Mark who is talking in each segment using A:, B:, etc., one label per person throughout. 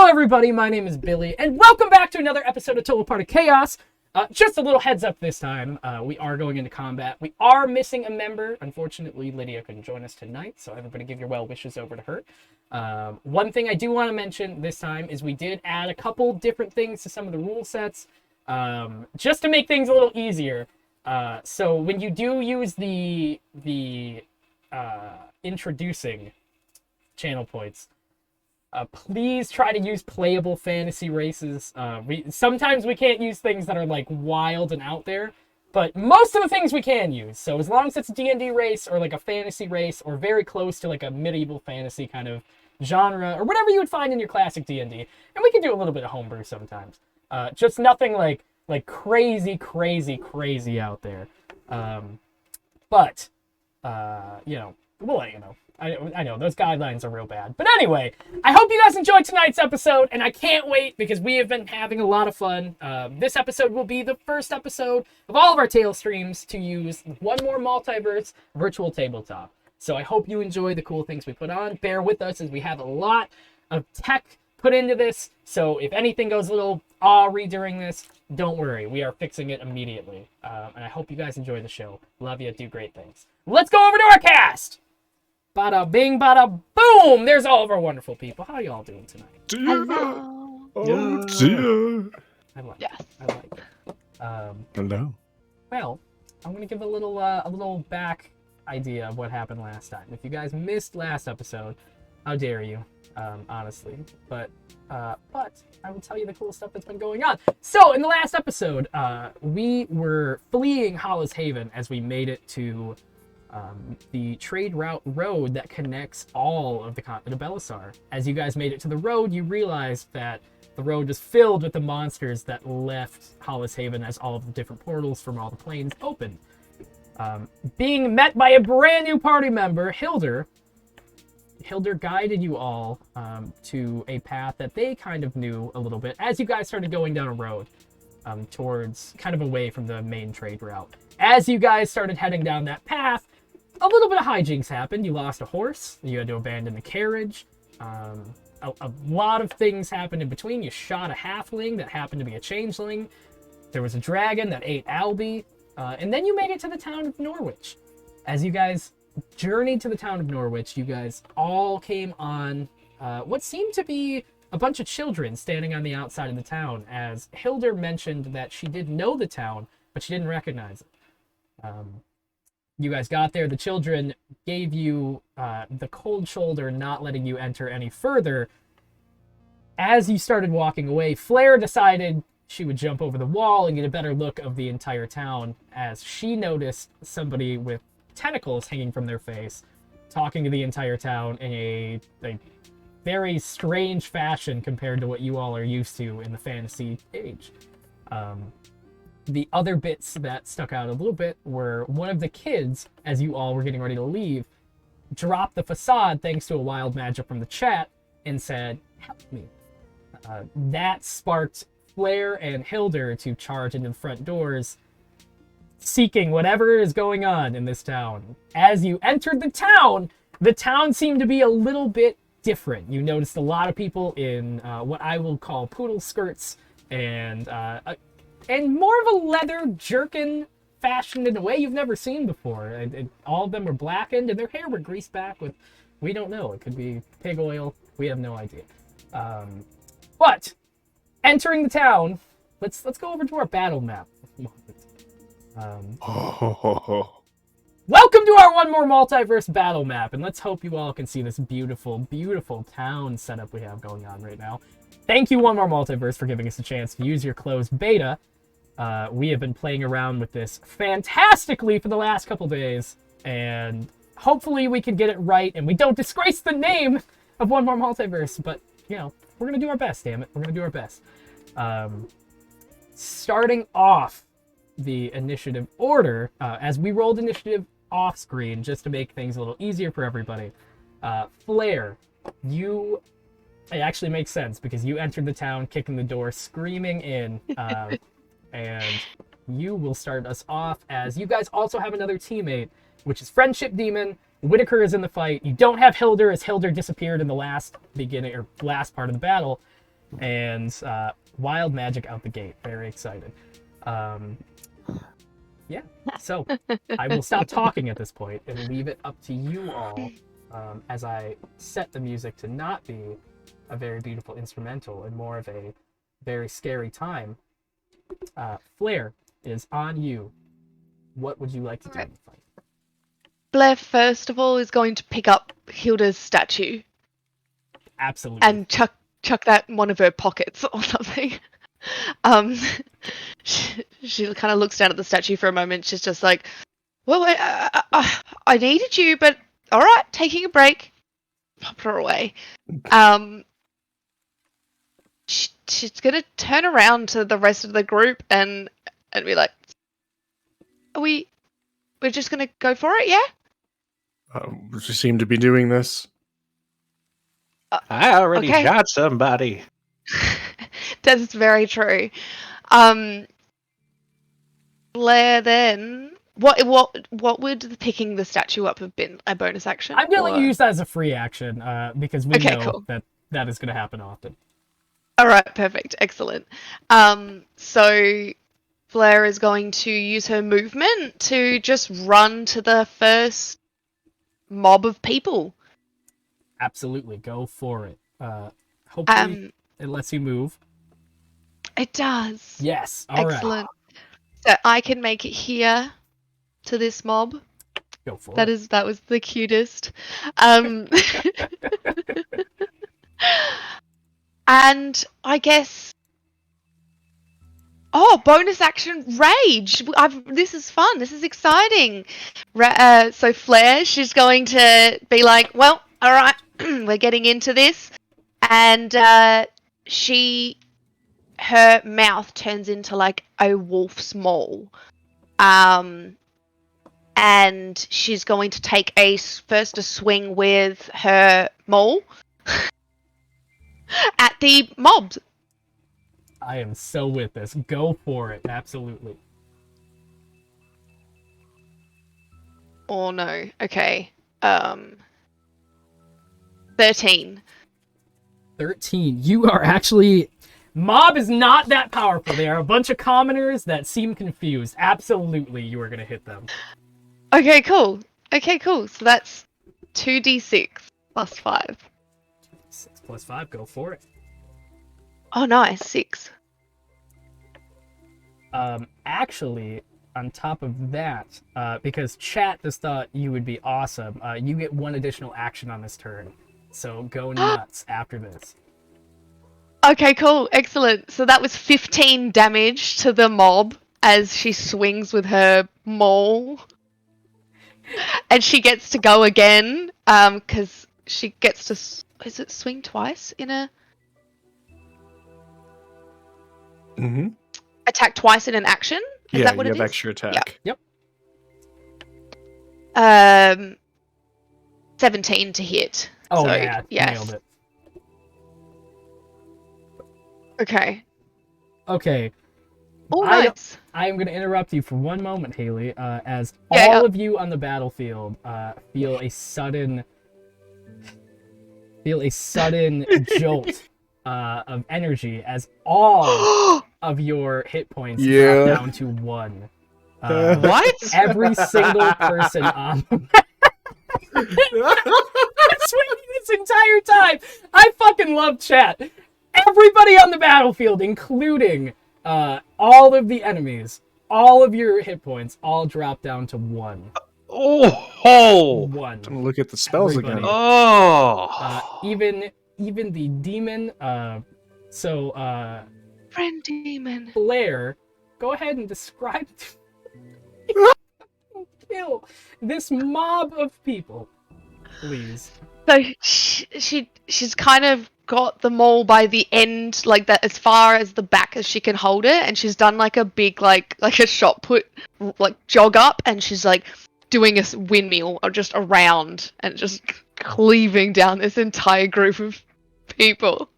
A: everybody, my name is Billy, and welcome back to another episode of Total Part of Chaos. Just a little heads up this time, we are going into combat. We are missing a member. Unfortunately, Lydia couldn't join us tonight, so everybody give your well wishes over to her. One thing I do want to mention this time is we did add a couple different things to some of the rule sets, just to make things a little easier. So when you do use the introducing channel points, please try to use playable fantasy races. Sometimes we can't use things that are like wild and out there, but most of the things we can use. So as long as it's a D&D race or like a fantasy race or very close to like a medieval fantasy kind of genre or whatever you would find in your classic D&D, and we can do a little bit of homebrew sometimes. Just nothing like crazy out there. But you know, we'll let you know. I know, those guidelines are real bad. But anyway, I hope you guys enjoyed tonight's episode, and I can't wait because we have been having a lot of fun. This episode will be the first episode of all of our Tale streams to use one more Multiverse virtual tabletop. So I hope you enjoy the cool things we put on. Bear with us as we have a lot of tech put into this. So if anything goes a little awry during this, don't worry. We are fixing it immediately. And I hope you guys enjoy the show. Love you. Do great things. Let's go over to our cast. Bada bing, bada boom! There's all of our wonderful people. How y'all doing tonight?
B: Hello.
C: Oh, dear.
A: I like
B: Yes.
A: it. I like it.
C: Hello.
A: Well, I'm gonna give a little back idea of what happened last time. If you guys missed last episode, how dare you? Honestly, but I will tell you the cool stuff that's been going on. So in the last episode, we were fleeing Hollis Haven as we made it to the trade route road that connects all of the continent of Belisar. As you guys made it to the road, you realized that the road was filled with the monsters that left Hollis Haven as all of the different portals from all the planes opened. Being met by a brand new party member, Hilder guided you all to a path that they kind of knew a little bit as you guys started going down a road towards kind of away from the main trade route. As you guys started heading down that path, a little bit of hijinks happened. You lost a horse. You had to abandon the carriage. A lot of things happened in between. You shot a halfling that happened to be a changeling. There was a dragon that ate Albie. And then you made it to the town of Norwich. As you guys journeyed to the town of Norwich, you guys all came on what seemed to be a bunch of children standing on the outside of the town, as Hilder mentioned that she did know the town, but she didn't recognize it. You guys got there. The children gave you the cold shoulder, not letting you enter any further. As you started walking away, Flair decided she would jump over the wall and get a better look of the entire town, as she noticed somebody with tentacles hanging from their face talking to the entire town in a very strange fashion compared to what you all are used to in the fantasy age. The other bits that stuck out a little bit were one of the kids, as you all were getting ready to leave, dropped the facade thanks to a wild magic from the chat and said, "Help me." That sparked Flair and Hilder to charge into the front doors, seeking whatever is going on in this town. As you entered the town seemed to be a little bit different. You noticed a lot of people in what I will call poodle skirts and more of a leather jerkin fashioned in a way you've never seen before. All of them were blackened, and their hair were greased back with, we don't know, it could be pig oil. We have no idea. But entering the town, let's go over to our battle map. Welcome to our one more Multiverse Battle Map, and let's hope you all can see this beautiful, beautiful town setup we have going on right now. Thank you, One More Multiverse, for giving us a chance to use your closed beta. We have been playing around with this fantastically for the last couple days, and hopefully we can get it right, and we don't disgrace the name of One More Multiverse, but, you know, we're going to do our best, damn it. We're going to do our best. Starting off the initiative order, as we rolled initiative off screen, just to make things a little easier for everybody. Flair, it actually makes sense because you entered the town kicking the door, screaming in, and you will start us off, as you guys also have another teammate, which is Friendship Demon. Whitaker is in the fight. You don't have Hilder, as Hilder disappeared in the last part of the battle. and wild magic out the gate. Very excited. Yeah, so I will stop talking at this point and leave it up to you all as I set the music to not be a very beautiful instrumental and more of a very scary time. Flair is on you. What would you like to do in the fight?
B: Blair, first of all, is going to pick up Hilda's statue
A: Absolutely.
B: and chuck that in one of her pockets or something. She kind of looks down at the statue for a moment. She's just like, well, I needed you, but all right, taking a break. Pop her away. She's going to turn around to the rest of the group and be like, we're just going to go for it, yeah?
C: We seem to be doing this.
D: I already
B: okay.
D: got somebody.
B: That's very true. Blair, then what would picking the statue up have been? A bonus action?
A: I'm gonna let you use that as a free action because we know
B: cool.
A: that is gonna happen often.
B: All right, perfect, excellent. So Blair is going to use her movement to just run to the first mob of people.
A: Absolutely, go for it. Hopefully, it lets you move.
B: It does.
A: Yes. All right.
B: Excellent. So I can make it here to this mob.
A: Go for
B: That
A: it.
B: That was the cutest. And I guess. Oh, bonus action rage! This is fun. This is exciting. So Flair, she's going to be like, well, all right, we're getting into this, and her mouth turns into like a wolf's maw, and she's going to take first a swing with her maul at the mobs.
A: I am so with this. Go for it. Absolutely.
B: Oh no. Okay. 13.
A: 13. You are actually... Mob is not that powerful. They are a bunch of commoners that seem confused. Absolutely, you are going to hit them.
B: Okay, cool. So that's 2d6 plus 5.
A: 6 plus 5. Go for it.
B: Oh, nice. 6.
A: Actually, on top of that, because chat just thought you would be awesome, you get one additional action on this turn. So go nuts after this.
B: Okay, cool. Excellent. So that was 15 damage to the mob as she swings with her maul. And she gets to go again, because she gets to... Is it swing twice in a...
C: Mm-hmm.
B: Attack twice in an action? Is that what
C: you
B: it
C: have
B: is?
C: extra attack.
A: Yep.
B: 17 to hit.
A: Oh,
B: so,
A: yeah.
B: yes.
A: Nailed it.
B: Okay.
A: Okay.
B: Oh, nice.
A: I am going to interrupt you for one moment, Haley, as
B: Yeah,
A: all of you on the battlefield feel a sudden jolt of energy as all of your hit points drop down to 1.
D: What?
A: Every single person on swinging this entire time. I fucking love chat. Everybody on the battlefield, including all of the enemies, all of your hit points, all drop down to 1.
D: Oh!
A: 1.
C: I'm gonna look at the spells
A: Everybody.
C: again.
D: Oh!
A: Even the demon.
B: Friend demon.
A: Blair, go ahead and describe kill this mob of people, please.
B: So she's kind of got the mole by the end, like that, as far as the back as she can hold it, and she's done like a big like a shot put, like jog up, and she's like doing a windmill or just around and just cleaving down this entire group of people.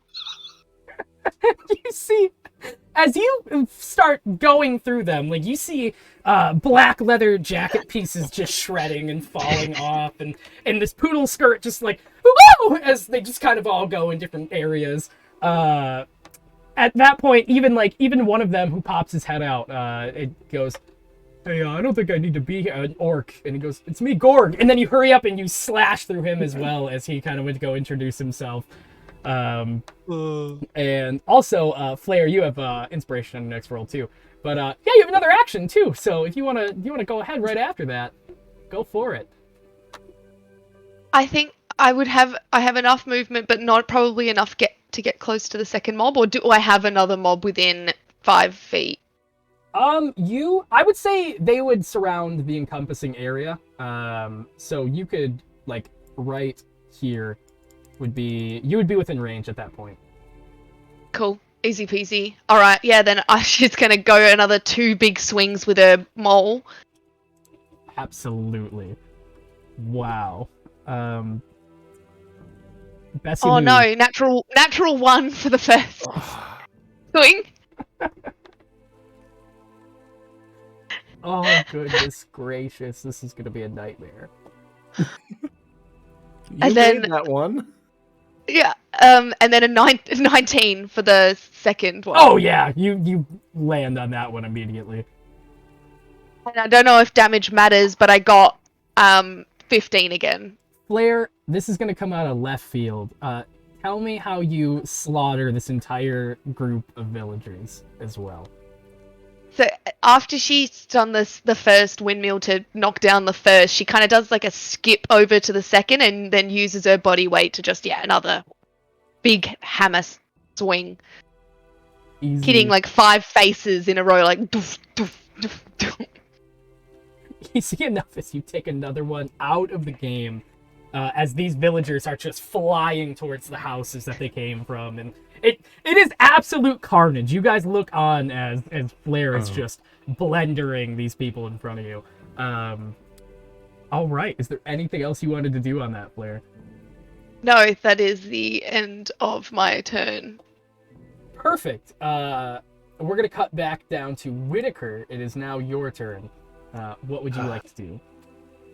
A: You see, as you start going through them, like you see black leather jacket pieces just shredding and falling off, and this poodle skirt just like woo, as they just kind of all go in different areas. at that point, even one of them who pops his head out, it goes, "Hey, I don't think I need to be here." An orc, and he goes, "It's me, Gorg." And then you hurry up and you slash through him as well as he kind of would go introduce himself. And also, Flair, you have inspiration on the next roll too. But yeah, you have another action too. So if you wanna go ahead right after that, go for it.
B: I think I have enough movement, but not probably enough to get close to the second mob, or do I have another mob within 5 feet?
A: I would say they would surround the encompassing area. So you could, like, right here you would be within range at that point.
B: Cool. Easy peasy. Alright, yeah, then she's gonna go another 2 big swings with her mole.
A: Absolutely. Wow. Bessie
B: Oh
A: Lou.
B: no, natural 1 for the first swing.
A: Oh, goodness gracious. This is going to be a nightmare.
C: You
B: And then-
C: made that one.
B: Yeah, and then a 19 for the second one.
A: Oh, yeah. You land on that one immediately.
B: And I don't know if damage matters, but I got 15 again.
A: Flair, this is going to come out of left field. Tell me how you slaughter this entire group of villagers as well.
B: So after she's done the first windmill to knock down the first, she kind of does like a skip over to the second and then uses her body weight to just, another big hammer swing.
A: Easy.
B: Hitting like 5 faces in a row, like doof, doof, doof, doof.
A: Easy enough as you take another one out of the game, as these villagers are just flying towards the houses that they came from, and it is absolute carnage. You guys look on as Flair is just blendering these people in front of you. All right, is there anything else you wanted to do on that, Flair?
B: No, that is the end of my turn.
A: Perfect. We're gonna cut back down to Whitaker. It is now your turn. What would you like to do?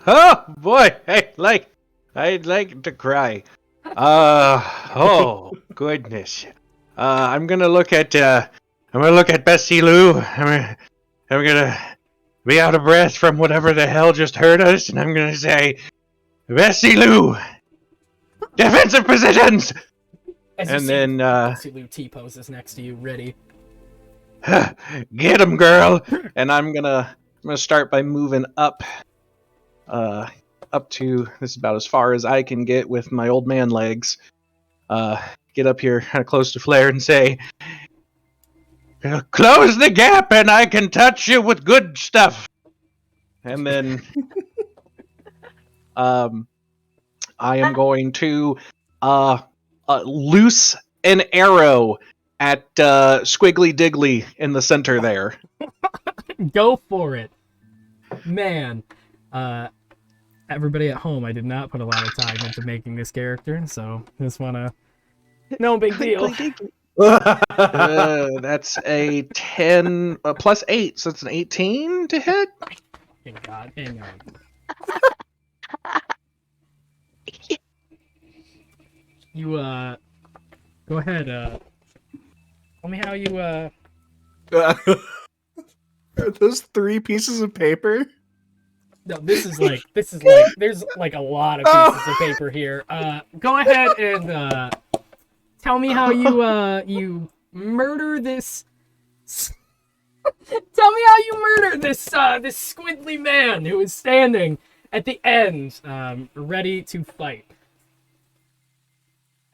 D: Oh boy, I'd like to cry. Oh goodness. I'm gonna look at Bessie Lou. I'm gonna be out of breath from whatever the hell just hurt us, and I'm gonna say, Bessie Lou, defensive positions.
A: As you
D: And
A: see
D: then
A: Bessie Lou T-poses next to you, ready.
D: get him, girl. And I'm gonna start by moving up to, this is about as far as I can get with my old man legs. Get up here kind of close to Flair and say, close the gap and I can touch you with good stuff. And then I am going to loose an arrow at Squiggly Diggly in the center there.
A: Go for it. Man, everybody at home, I did not put a lot of time into making this character, so just wanna... No big deal.
D: That's a 10 plus 8, so it's an 18 to hit.
A: Thank God, hang on. You, go ahead, tell me how you,
C: Are those 3 pieces of paper?
A: No, this is like, there's like a lot of pieces of paper here. Go ahead and, tell me how you murder this... Tell me how you murder this squidly man who is standing at the end, ready to fight.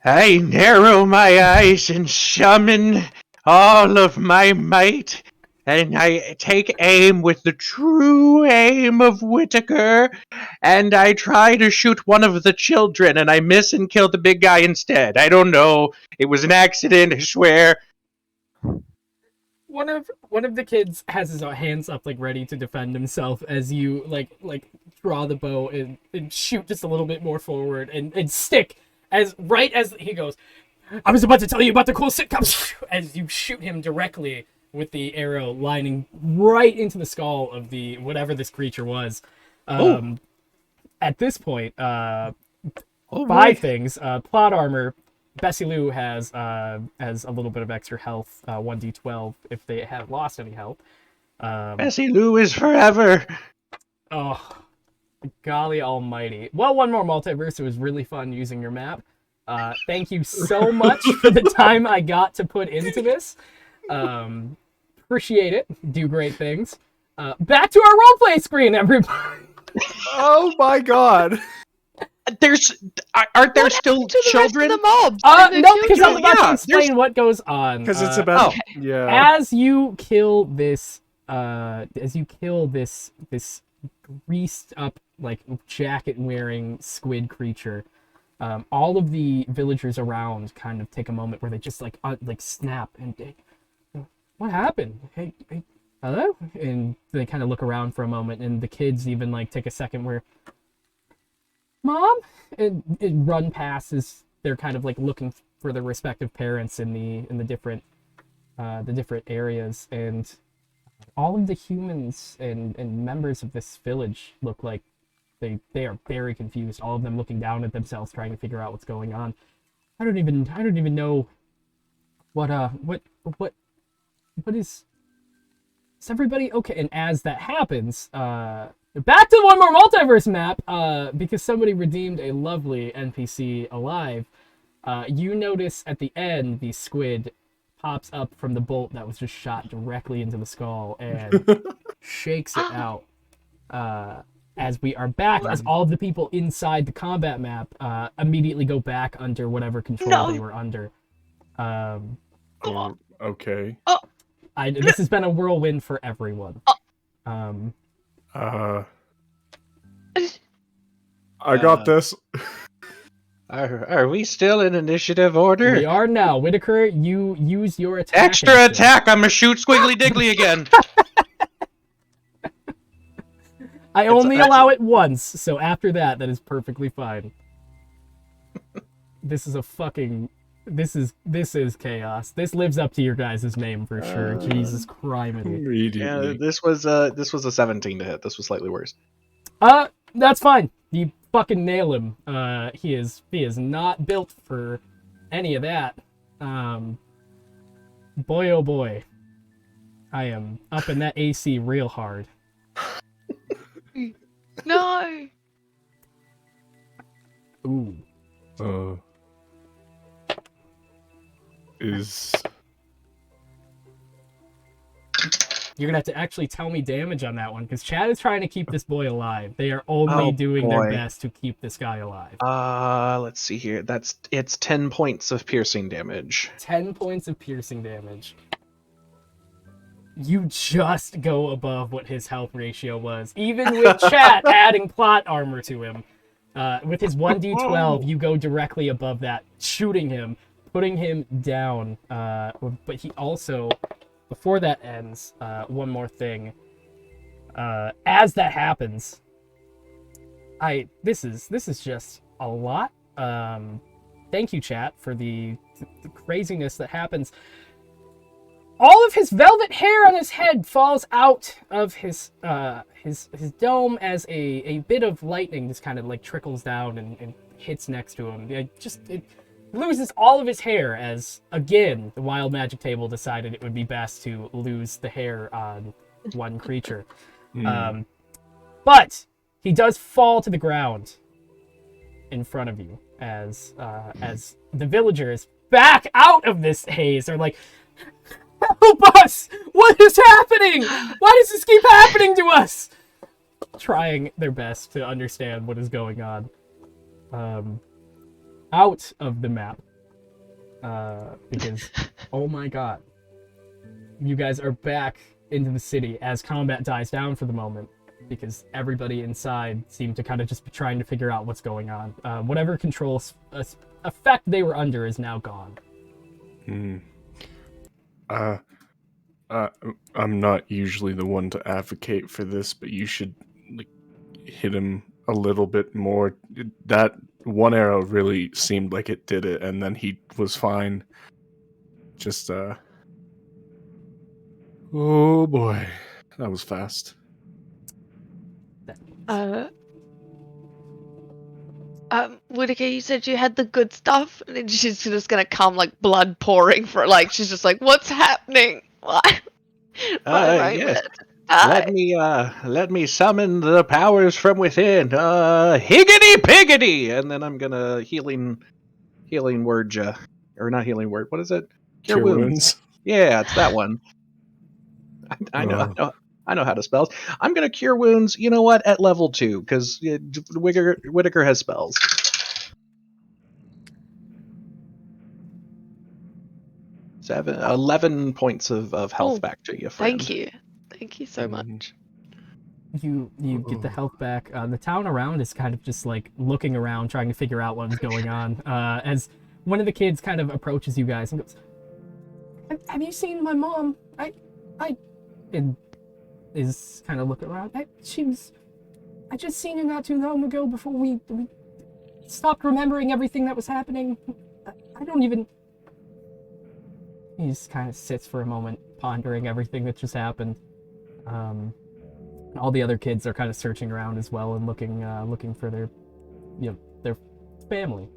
D: I narrow my eyes and summon all of my might, and I take aim with the true aim of Whitaker, and I try to shoot one of the children, and I miss and kill the big guy instead. I don't know. It was an accident, I swear.
A: One of the kids has his hands up, like, ready to defend himself as you, like draw the bow and shoot just a little bit more forward and stick right as he goes, I was about to tell you about the cool sitcom, as you shoot him directly with the arrow lining right into the skull of the whatever this creature was. At this point, 5 things. Plot armor. Bessie Lou has a little bit of extra health, 1d12 if they have lost any health.
D: Bessie Lou is forever.
A: Oh, golly almighty. Well, one more multiverse. It was really fun using your map. Thank you so much for the time I got to put into this. Appreciate it. Do great things. Back to our roleplay screen, everybody.
C: Oh my god.
D: Aren't there
B: What
D: still
B: happened to
D: children?
B: the rest of the mobs?
A: No,
B: Did they
A: because
B: kill
A: I'm
B: you?
A: about to
D: Yeah,
A: explain what goes on.
C: Because it's about
A: As you kill this, this greased up like jacket wearing squid creature, all of the villagers around kind of take a moment where they just like snap and what happened? Hey, hello? And they kind of look around for a moment, and the kids even like take a second where, Mom, and run past as they're kind of like looking for their respective parents in the different areas, and all of the humans and members of this village look like they are very confused. All of them looking down at themselves, trying to figure out what's going on. I don't even know what is everybody okay? And as that happens, back to one more multiverse map, because somebody redeemed a lovely NPC alive. You notice at the end the squid pops up from the bolt that was just shot directly into the skull and shakes it out. As we are back, as all of the people inside the combat map immediately go back under whatever control they were under.
C: Okay.
A: This has been a whirlwind for everyone.
C: I got this.
D: Are we still in initiative order?
A: We are now. Whitaker, you use your attack.
D: Extra
A: action.
D: attack! I'm gonna shoot Squiggly Diggly again.
A: I only allow it once, so after that is perfectly fine. This is this is chaos. This lives up to your guys' name for sure. Jesus Christ.
C: Immediately.
E: This was a 17 to hit. This was slightly worse.
A: That's fine. You fucking nail him. He is not built for any of that. Boy oh boy. I am up in that AC real hard.
B: No.
A: Ooh. You're gonna have to actually tell me damage on that one, because Chad is trying to keep this boy alive. They are only doing their best to keep this guy alive.
E: Let's see here. It's 10 points of piercing damage.
A: 10 points of piercing damage. You just go above what his health ratio was, even with chat adding plot armor to him. With his 1d12, you go directly above that, shooting him, putting him down. But he also, before that ends, one more thing. As that happens, this is just a lot. Thank you, chat, for the craziness that happens. All of his velvet hair on his head falls out of his dome as a bit of lightning just kind of like trickles down and hits next to him. It loses all of his hair as, again, the wild magic table decided it would be best to lose the hair on one creature. But he does fall to the ground in front of you as the villagers back out of this haze are like, help us! What is happening? Why does this keep happening to us? Trying their best to understand what is going on. Out of the map. Because, oh my god. You guys are back into the city as combat dies down for the moment. Because everybody inside seemed to kind of just be trying to figure out what's going on. Whatever control effect they were under is now gone.
C: I'm not usually the one to advocate for this, but you should hit him a little bit more. That one arrow really seemed like it did it, and then he was fine. Just, oh boy. That was fast.
B: Whittaker, you said you had the good stuff, and then she's just gonna come like blood pouring for like she's just like, what's happening? Why? Why am I
D: Yes.
B: about to die?
D: Let me summon the powers from within. Higgity piggity, and then I'm gonna healing word ya, or not healing word. What is it? Cure wounds. Yeah, it's that one. I know how to spells. I'm gonna cure wounds. You know what? At level 2, because Whittaker has spells. 11 points of health
B: Oh,
D: back to you, friend.
B: Thank you so much.
A: You get the health back. The town around is kind of just like looking around, trying to figure out what is going on. As one of the kids kind of approaches you guys and goes, "Have you seen my mom? And is kind of looking around. I just seen her not too long ago before we stopped remembering everything that was happening. I don't even." He just kind of sits for a moment, pondering everything that just happened. All the other kids are kind of searching around as well and looking for their family.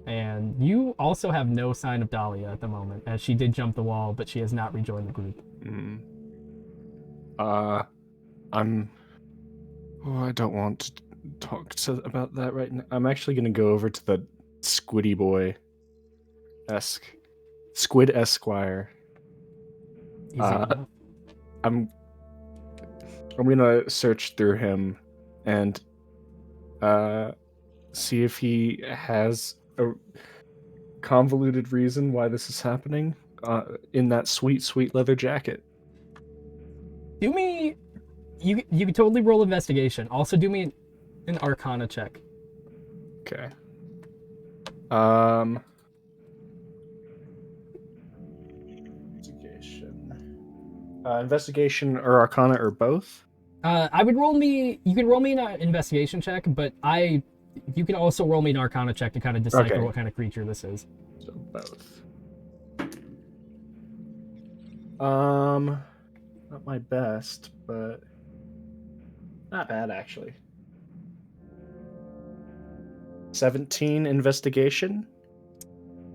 A: And you also have no sign of Dahlia at the moment, as she did jump the wall, but she has not rejoined the group.
C: I don't want to talk about that right now. I'm actually going to go over to the Squiddy Boy-esque, Squid Esquire. I'm gonna search through him and see if he has a convoluted reason why this is happening in that sweet leather jacket.
A: Do me... You can totally roll investigation. Also do me an Arcana check.
C: Okay. Investigation or Arcana or both?
A: I would roll me... You can roll me an investigation check, but you can also roll me an Arcana check to kind of decipher what kind of creature this is.
C: So both. Not my best, but not bad actually. 17 investigation.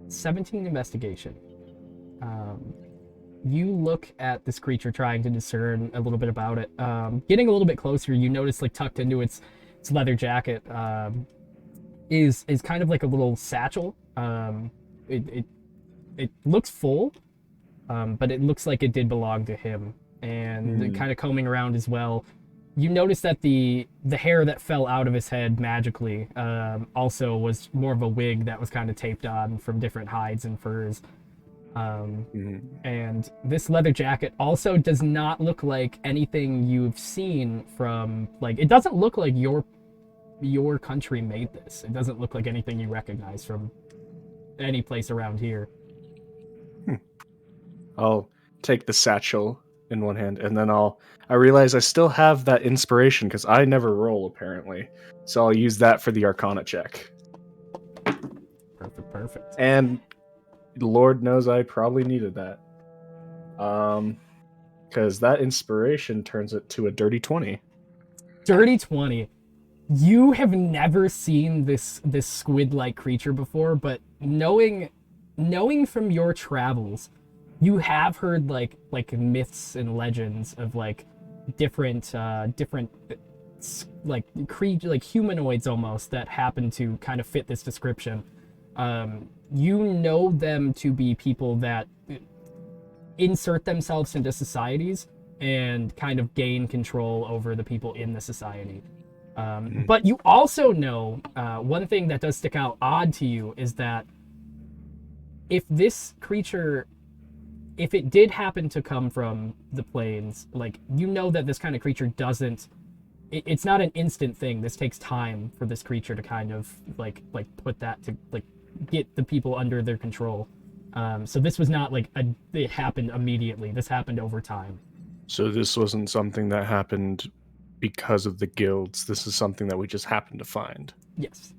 A: 17 investigation. You look at this creature, trying to discern a little bit about it. Getting a little bit closer, you notice like tucked into its leather jacket is kind of like a little satchel. It looks full, but it looks like it did belong to him. And kind of combing around as well, you notice that the hair that fell out of his head magically also was more of a wig that was kind of taped on from different hides and furs. And this leather jacket also does not look like anything you've seen from, like, it doesn't look like your country made this. It doesn't look like anything you recognize from any place around here.
C: I'll take the satchel in one hand, and then I realize I still have that inspiration because I never roll apparently. So I'll use that for the Arcana check.
A: Perfect.
C: And Lord knows I probably needed that. Because that inspiration turns it to a dirty 20.
A: Dirty 20. You have never seen this squid-like creature before, but knowing from your travels, you have heard like myths and legends of like different like humanoids almost that happen to kind of fit this description. You know them to be people that insert themselves into societies and kind of gain control over the people in the society. But you also know one thing that does stick out odd to you is that if this creature, if it did happen to come from the plains, like, you know that this kind of creature doesn't, it's not an instant thing. This takes time for this creature to kind of like put that to like get the people under their control. So this was not like it happened immediately. This happened over time.
C: So this wasn't something that happened because of the guilds. This is something that we just happened to find.
A: Yes.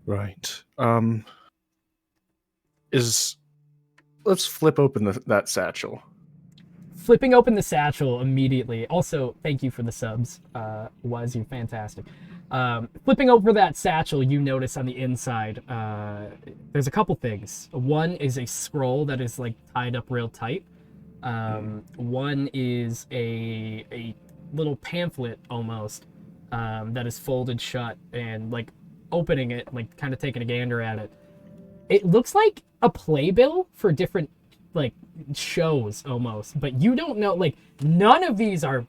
C: Right. Let's flip open that satchel.
A: Flipping open the satchel immediately. Also, thank you for the subs. Was you fantastic. Flipping over that satchel, you notice on the inside, there's a couple things. One is a scroll that is like tied up real tight. One is a little pamphlet almost that is folded shut, and like opening it, like kind of taking a gander at it. It looks like a playbill for different like shows almost, but you don't know, like none of these are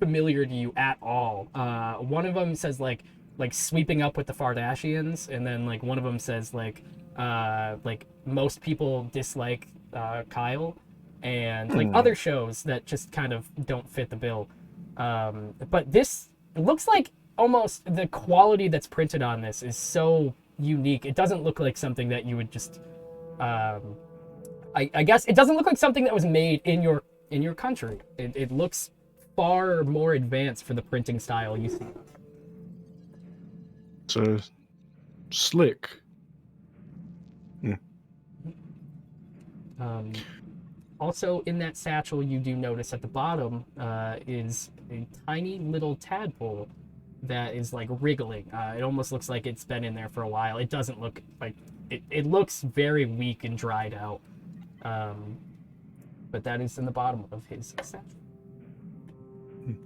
A: familiar to you at all. One of them says like sweeping up with the Fardashians, and then like one of them says like most people dislike Kyle, and like other shows that just kind of don't fit the bill. But this looks like almost the quality that's printed on this is so unique. It doesn't look like something that you would just I guess it doesn't look like something that was made in your country. It looks far more advanced for the printing style you see.
C: So slick.
A: Also, in that satchel, you do notice at the bottom is a tiny little tadpole that is like wriggling. It almost looks like it's been in there for a while. It doesn't look like it looks very weak and dried out. But that is in the bottom of his satchel.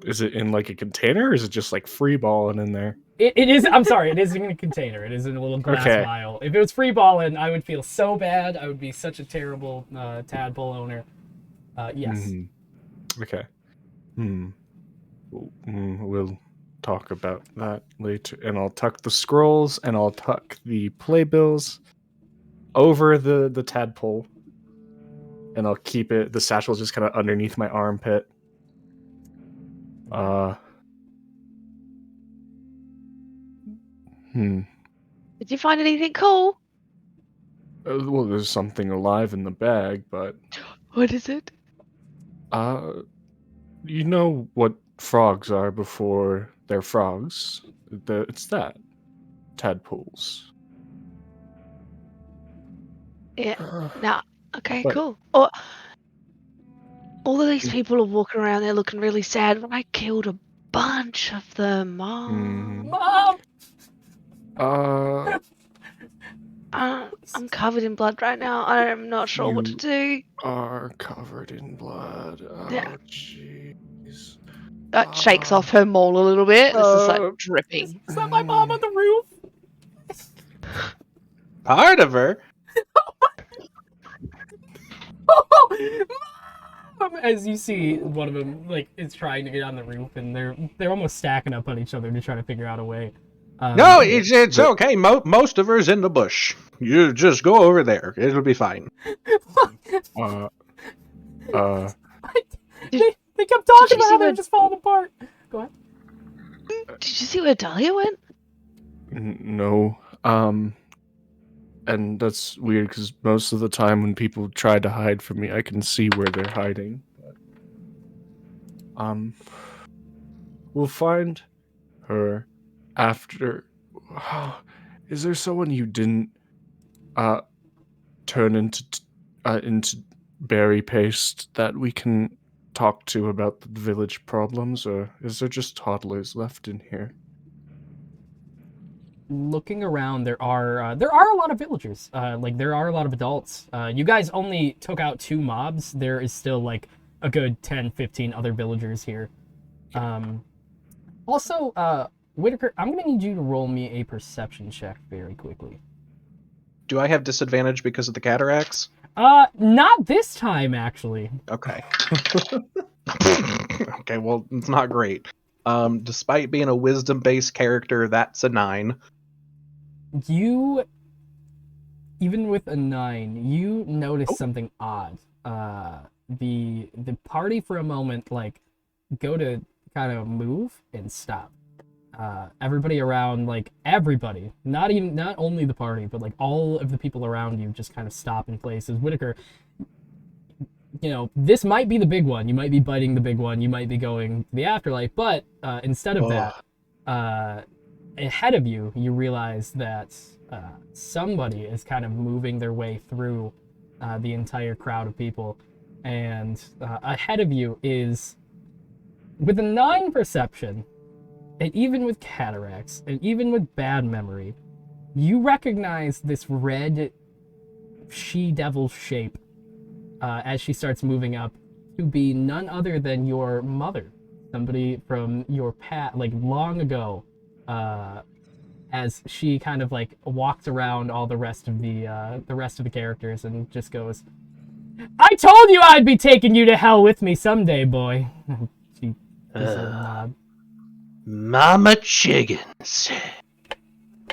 C: Is it in like a container, or is it just like free balling in there?
A: It is. I'm sorry. It is in a container. It is in a little glass vial. If it was free balling, I would feel so bad. I would be such a terrible tadpole owner. Yes.
C: Okay. We'll talk about that later. And I'll tuck the scrolls and I'll tuck the playbills over the tadpole. And I'll keep it. The satchel just kind of underneath my armpit.
B: Did you find anything cool?
C: Well, there's something alive in the bag, but
B: What is it?
C: you know what frogs are before they're frogs. It's that. Tadpoles.
B: Yeah. Nah. Okay,
C: But-
B: cool. All of these people are walking around there looking really sad. I killed a bunch of them, Mom.
A: Mom.
B: I'm covered in blood right now. I'm not sure what to
C: You-
B: do.
C: Are covered in blood. Oh,
B: Yeah.
C: jeez.
B: That shakes off her mole a little bit. This is like dripping.
A: Is that my mom on the roof?
E: Part of her.
A: Mom! As you see, one of them like is trying to get on the roof, and they're almost stacking up on each other to try to figure out a way.
E: No, it's okay. Most of her's in the bush. You just go over there. It'll be fine.
A: They kept talking
B: Did you
A: about
B: see
A: how they're
B: when-
A: just falling apart. Go ahead.
B: Did you see where Dahlia went?
C: No. And that's weird because most of the time when people try to hide from me, I can see where they're hiding. But, we'll find her after. Is there someone you didn't turn into berry paste that we can talk to about the village problems, or is there just toddlers left in here?
A: Looking around, there are a lot of villagers. There are a lot of adults. You guys only took out 2 mobs. There is still like a good 10, 15 other villagers here. Also, Whitaker, I'm gonna need you to roll me a perception check very quickly.
E: Do I have disadvantage because of the cataracts?
A: Not this time, actually.
E: Okay. Okay, well, it's not great. Despite being a wisdom-based character, that's a 9.
A: You, even with a 9, you notice something odd. The party for a moment like go to kind of move and stop. Everybody around, like everybody, not only the party, but like all of the people around you just kind of stop in places. Whitaker, you know, this might be the big one. You might be biting the big one. You might be going to the afterlife, but instead of that, ahead of you, you realize that somebody is kind of moving their way through the entire crowd of people, and ahead of you is, with a 9 perception, and even with cataracts, and even with bad memory, you recognize this red she-devil shape as she starts moving up to be none other than your mother, somebody from your past, like long ago, as she kind of like walks around all the rest of the characters and just goes, "I told you I'd be taking you to hell with me someday, boy." She gives a nod.
D: Mama Chiggins.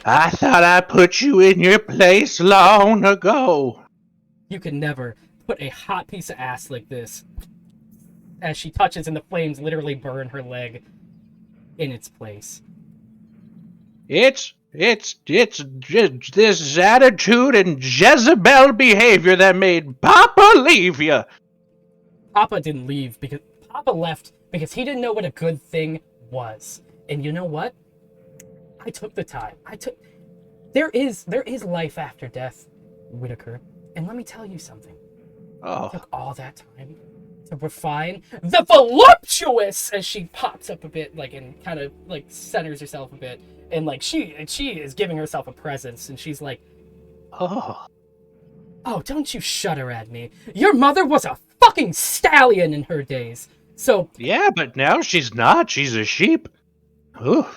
D: I thought I put you in your place long ago.
A: You can never put a hot piece of ass like this. As she touches and the flames literally burn her leg in its place.
D: It's just this attitude and Jezebel behavior that made Papa leave you.
A: Papa didn't leave because Papa left because he didn't know what a good thing was. And you know what? I took the time. There is life after death, Whitaker. And let me tell you something.
D: Oh.
A: It took all that time to refine the voluptuous, as she pops up a bit, like, and kind of like centers herself a bit, and like she is giving herself a presence, and she's like,
D: Oh.
A: "Oh, don't you shudder at me. Your mother was a fucking stallion in her days. So
D: Yeah, but now she's not. She's a sheep. Oh,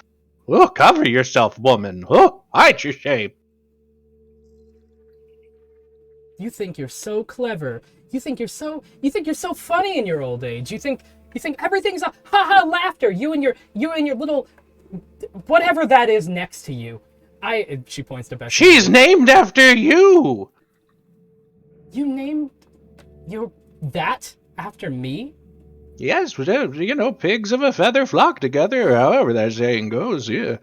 D: cover yourself, woman. Oh, hide your shame.
A: you think you're so clever. You think you're so funny in your old age. You think everything's a ha-ha laughter. You and your little whatever that is next to you." She points to Beth.
D: She's named after you.
A: You named that after me?
D: Yes, pigs of a feather flock together, however that saying goes, yeah.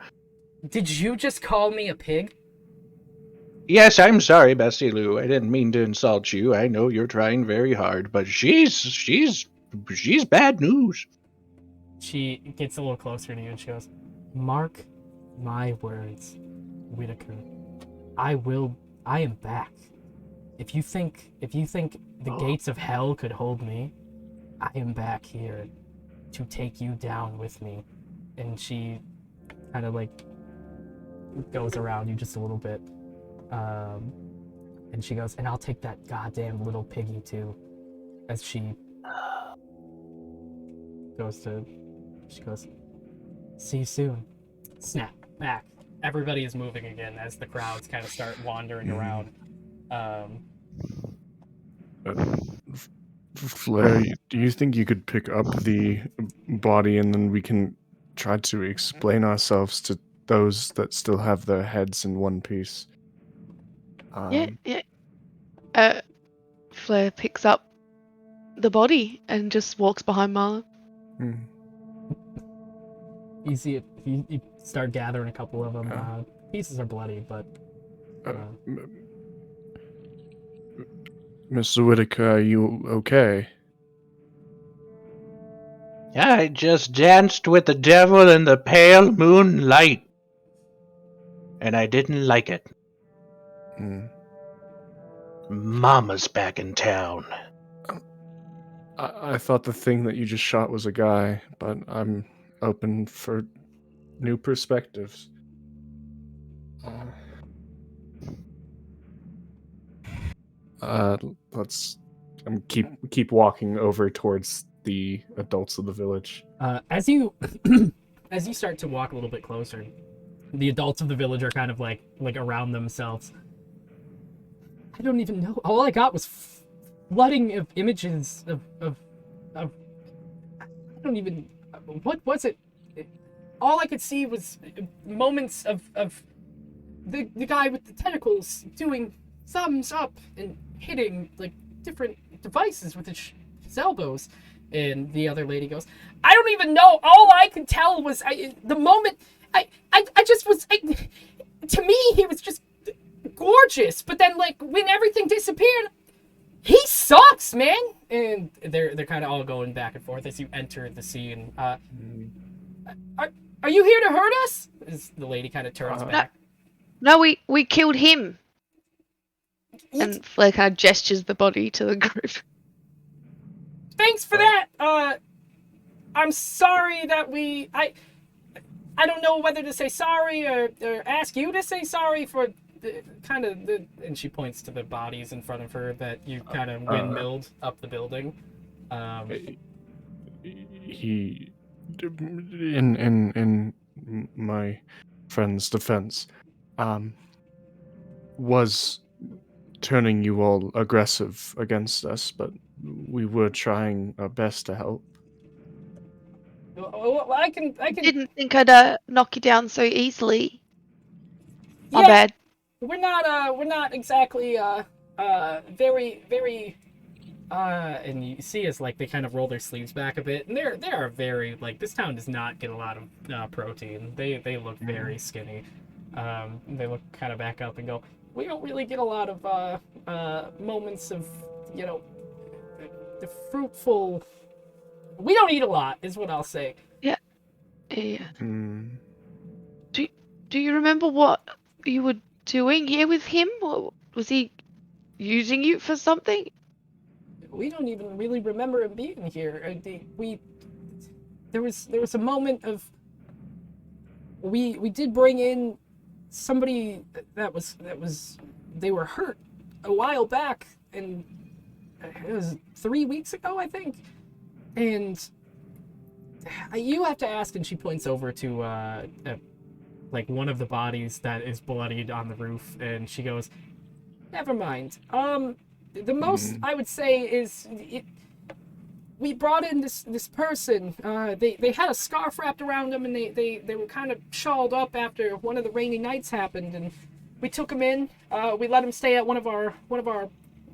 A: Did you just call me a pig?
D: Yes, I'm sorry, Bessie Lou. I didn't mean to insult you. I know you're trying very hard, but she's bad news.
A: She gets a little closer to you and she goes, "Mark my words, Whitaker. I am back. If you think the gates of hell could hold me, I am back here to take you down with me." And she kind of like goes around you just a little bit. And she goes, "And I'll take that goddamn little piggy too." As she goes, "See you soon." Snap back. Everybody is moving again as the crowds kind of start wandering around.
C: Flair, do you think you could pick up the body and then we can try to explain ourselves to those that still have their heads in one piece?
B: Yeah. Flair picks up the body and just walks behind Marla.
A: You see it. You start gathering a couple of them. Pieces are bloody, but.
C: Mr. Whitaker, are you okay?
D: I just danced with the devil in the pale moonlight, and I didn't like it. Mama's back in town.
C: I thought the thing that you just shot was a guy, but I'm open for new perspectives. Let's keep walking over towards the adults of the village.
A: As you start to walk a little bit closer, the adults of the village are kind of like around themselves. I don't even know. All I got was flooding of images of I don't even. What was it? All I could see was moments of the guy with the tentacles doing thumbs up and hitting like different devices with his elbows. And the other lady goes, "I don't even know. All I could tell was the moment I just was. To me, he was just gorgeous. But then, like, when everything disappeared, he sucks, man." And they're kind of all going back and forth as you enter the scene. Are you here to hurt us? As the lady kind of turns back.
B: No, we killed him. And Flair kind of gestures the body to the group.
A: Thanks for that. I'm sorry that I don't know whether to say sorry or ask you to say sorry for and she points to the bodies in front of her that you kind of windmilled up the building.
C: He, in my friend's defense, was turning you all aggressive against us, but we were trying our best to help.
A: Well, I can.
B: Didn't think I'd knock you down so easily. My
A: Yeah,
B: bad.
A: we're not exactly very and you see as like they kind of roll their sleeves back a bit, and they are very like, this town does not get a lot of protein. They look very skinny. They look kind of back up and go, we don't really get a lot of moments of, you know, the fruitful. We don't eat a lot, is what I'll say.
B: Yeah. Do you remember what you were doing here with him? Or was he using you for something?
A: We don't even really remember him being here. There was a moment of we did bring in somebody that was they were hurt a while back, and it was 3 weeks ago, I think. And you have to ask, and she points over to like one of the bodies that is bloodied on the roof, and she goes, never mind. The most I would say is we brought in this person. They had a scarf wrapped around them, and they were kind of shawled up after one of the rainy nights happened, and we took him in. We let him stay at one of our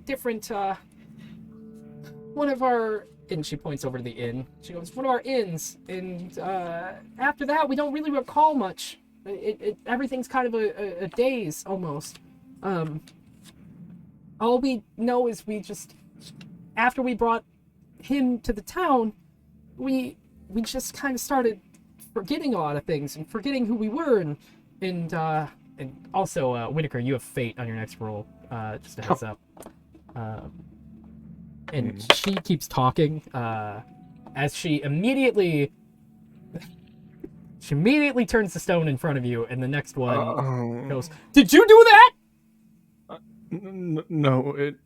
A: different and she points over to the inn. She goes, one of our inns, and after that we don't really recall much. Everything's kind of a daze almost. All we know is we just, after we brought him to the town, we just kind of started forgetting a lot of things and forgetting who we were, and also Whitaker, you have fate on your next roll, just a heads up. And she keeps talking as she immediately turns the stone in front of you, and the next one goes, did you do that?
C: No, it.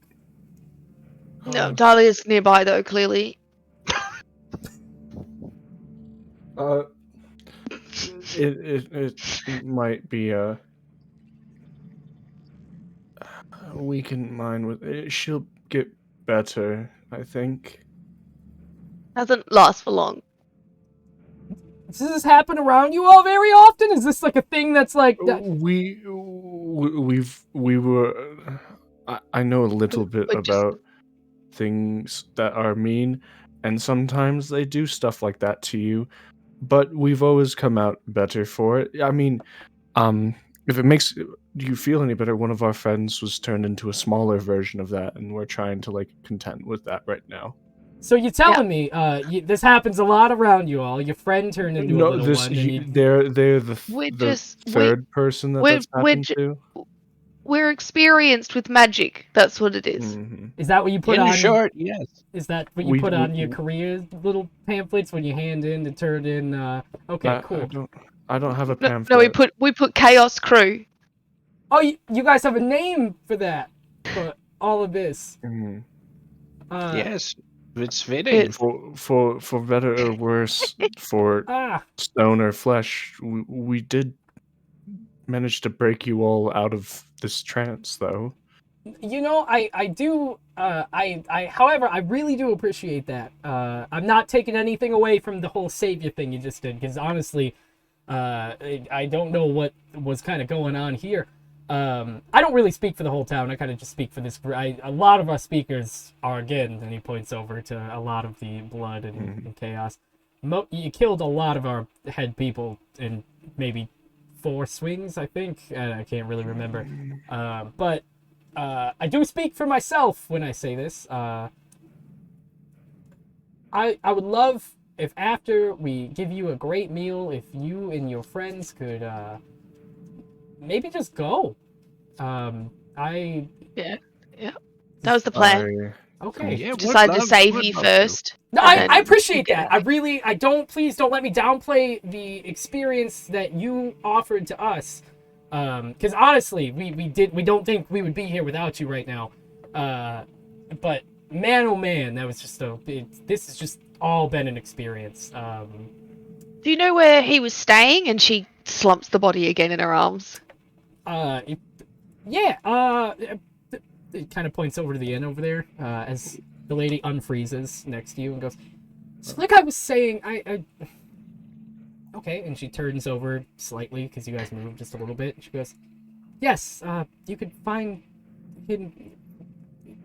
B: No, Dahlia's nearby though, clearly.
C: It might be a weakened mind with it. She'll get better, I think.
B: Doesn't last for long.
A: Does this happen around you all very often? Is this like a thing that's like that?
C: We were. I know a little bit about things that are mean, and sometimes they do stuff like that to you, but we've always come out better for it. I mean, if it makes you feel any better, one of our friends was turned into a smaller version of that, and we're trying to like contend with that right now.
A: So you're telling me this happens a lot around you all? Your friend turned into a little one.
C: They're the third person that's happened to.
B: We're experienced with magic. That's what it is.
C: Mm-hmm.
A: Is that what you put on?
E: In short, yes.
A: Is that what you put on your career little pamphlets when you hand in to turn in? Okay, cool.
C: I don't have a pamphlet.
B: No, we put Khaos Krew.
A: Oh, you guys have a name for that? For all of this?
C: Mm-hmm.
E: Yes, it's fitting.
C: For better or worse, for stone or flesh, we did manage to break you all out of this trance, though.
A: You know, I do. However, I really do appreciate that. I'm not taking anything away from the whole savior thing you just did, because honestly, I don't know what was kind of going on here. I don't really speak for the whole town. I kind of just speak for this. A lot of our speakers are, again, and he points over to a lot of the blood and chaos. You killed a lot of our head people in maybe 4 swings, I think. I can't really remember. But I do speak for myself when I say this. I would love if after we give you a great meal, if you and your friends could maybe just go.
B: Yeah. That was the plan.
A: Okay.
E: Yeah, would
B: Decided to
E: love-
B: save
E: would
B: you
E: love to.
B: first.
A: No,
B: and
A: I
B: then
A: appreciate
B: you get
A: that. Please don't let me downplay the experience that you offered to us. Because honestly, we don't think we would be here without you right now. But man, oh man, that was just this has just all been an experience.
B: Do you know where he was staying? And she slumps the body again in her arms.
A: Yeah, it kind of points over to the inn over there, as the lady unfreezes next to you and goes, so like I was saying, okay, and she turns over slightly, because you guys moved just a little bit, she goes, yes, you could find him,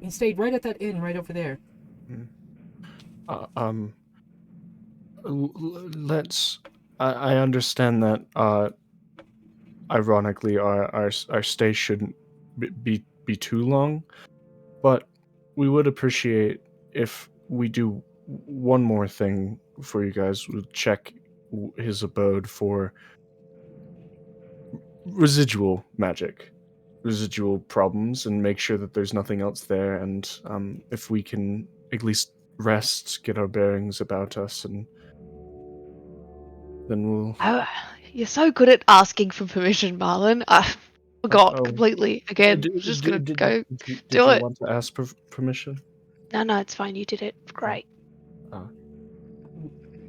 A: he stayed right at that inn right over there.
C: Let's. I understand that. Ironically, our stay shouldn't be too long, but we would appreciate if we do one more thing for you guys. We'll check his abode for residual magic, residual problems, and make sure that there's nothing else there. And if we can at least rest, get our bearings about us, and then we'll.
B: Oh, you're so good at asking for permission, Marlon. I forgot
C: Oh.
B: completely. Again, just gonna go
C: Did
B: do
C: you
B: it.
C: want to ask permission?
B: No, it's fine. You did it. Great.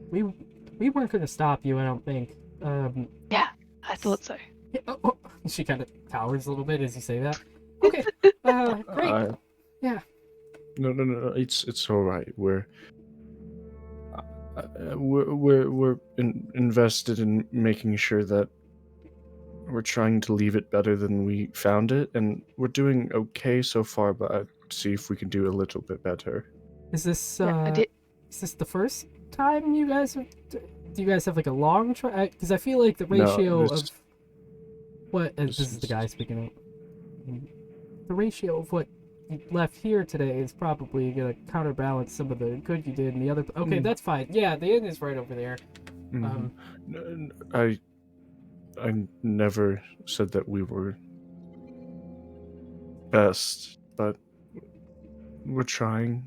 A: We weren't going to stop you, I don't think.
B: Yeah, I thought so.
A: She kind of cowers a little bit as you say that. Okay, great. Yeah.
C: No. It's all right. We're invested in making sure that we're trying to leave it better than we found it, and we're doing okay so far. But I'd see if we can do a little bit better.
A: Is this
B: Yeah,
A: is this the first time you guys have? Do you guys have like a long try? Because I feel like the ratio of what this is the guy speaking of. The ratio of what you left here today is probably gonna counterbalance some of the good you did in the other. Okay, that's fine. Yeah, the inn is right over there.
C: I never said that we were best, but we're trying.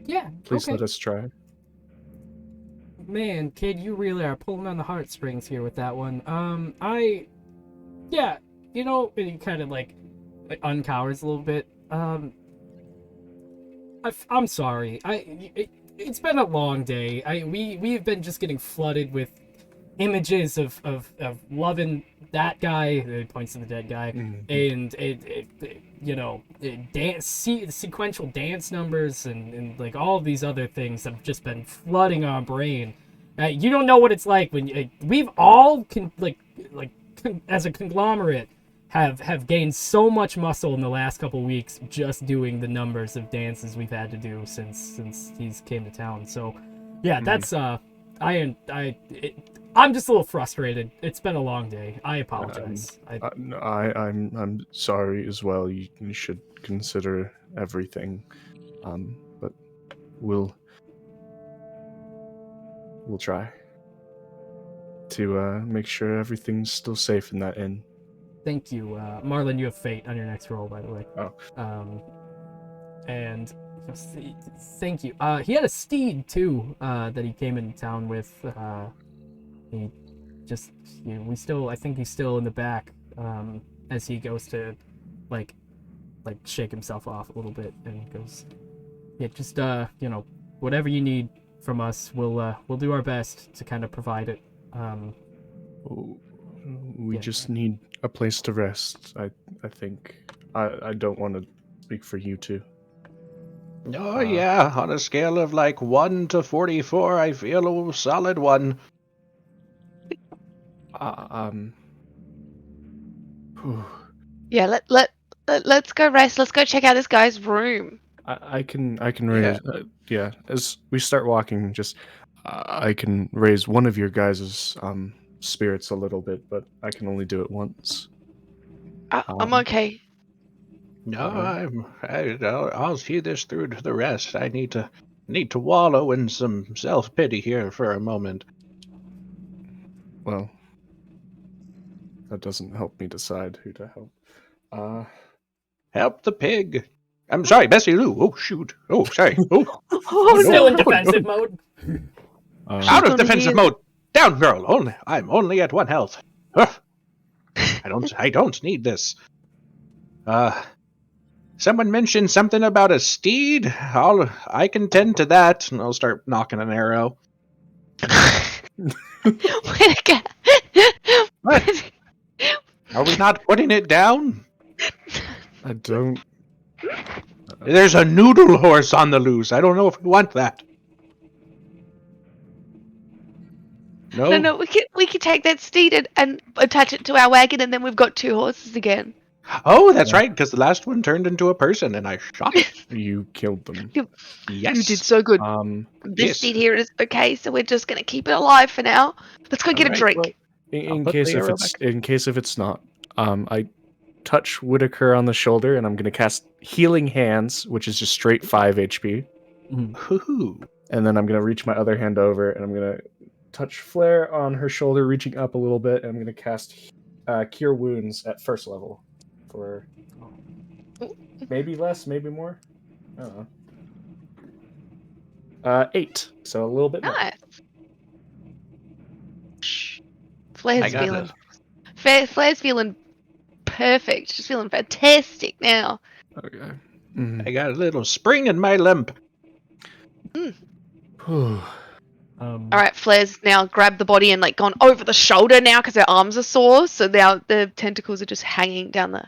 A: Yeah.
C: Please
A: okay.
C: let us try.
A: Man, kid, you really are pulling on the heartstrings here with that one. Yeah, you know, and he kind of like uncowers a little bit. I'm sorry. It's been a long day. We've been just getting flooded with images of loving that guy. It points to the dead guy, and sequential dance numbers and like all of these other things have just been flooding our brain. You don't know what it's like when we've all as a conglomerate have gained so much muscle in the last couple weeks just doing the numbers of dances we've had to do since he's came to town. So yeah, that's I'm just a little frustrated. It's been a long day. I apologize.
C: I'm sorry as well. You should consider everything, but we'll try to make sure everything's still safe in that inn.
A: Thank you, Marlon. You have fate on your next roll, by the way.
C: Oh.
A: And thank you. He had a steed too that he came into town with. He just, I think he's still in the back as he goes to like shake himself off a little bit and goes, yeah, just whatever you need from us, we'll do our best to kind of provide it.
C: We just need a place to rest. I think I don't want to speak for you two.
E: Oh yeah, on a scale of like 1 to 44, I feel a solid 1.
B: Yeah, let's go rest. Let's go check out this guy's room.
C: I can raise as we start walking, just I can raise one of your guys' spirits a little bit, but I can only do it once.
B: I'm okay.
E: No, I'll see this through to the rest. I need to wallow in some self-pity here for a moment.
C: Well, that doesn't help me decide who to help.
E: Help the pig. I'm sorry, Bessie Lou. Oh, shoot. Oh, sorry. Oh,
B: Oh,
A: Still in
E: no.
A: defensive mode.
E: out of
B: gonna
E: defensive
B: heal.
E: mode. Down, girl. I'm only at 1 health. Ugh. I don't need this. Someone mentioned something about a steed. I can tend to that, and I'll start knocking an arrow. What? Are we not putting it down?
C: I don't.
E: There's a noodle horse on the loose. I don't know if we want that. No?
B: No, we can take that steed and attach it to our wagon, and then we've got 2 horses again.
E: Oh, that's right, because the last one turned into a person, and I shot it.
C: You killed them.
E: Yes.
B: You did so good. This
E: yes.
B: steed here is okay, so we're just gonna keep it alive for now. Let's go get a
E: Alright,
B: drink.
E: well, I'll
C: In
E: put
C: case
E: the
C: if
E: arrow
C: it's
E: back.
C: in case if it's not, I touch Whitaker on the shoulder and I'm gonna cast Healing Hands, which is just straight 5 HP,
E: Hoo-hoo.
C: and then I'm gonna reach my other hand over and I'm gonna touch Flare on her shoulder, reaching up a little bit, and I'm gonna cast Cure Wounds at 1st level for maybe less, maybe more. I don't know. 8, so a little bit more.
B: Nice. Flair's
E: I got
B: feeling. Flair's feeling perfect. Just feeling fantastic now.
C: Okay. Mhm.
E: I got a little spring in my limp.
C: Whew.
B: All right, Flair's now grabbed the body and like gone over the shoulder now because her arms are sore. So now the tentacles are just hanging down the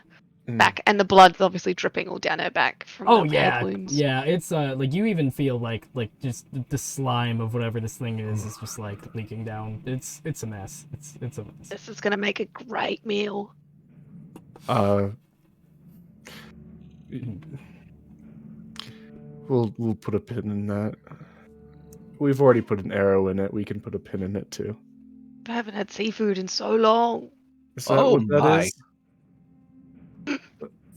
B: back, and the blood's obviously dripping all down her back from
A: Oh
B: the
A: yeah,
B: bad wounds.
A: yeah. It's like you even feel like just the slime of whatever this thing is just like leaking down. It's a mess. It's a mess.
B: This is gonna make a great meal.
C: We'll put a pin in that. We've already put an arrow in it. We can put a pin in it too.
B: I haven't had seafood in so long.
C: Is that
E: Oh
C: what that
E: my.
C: is?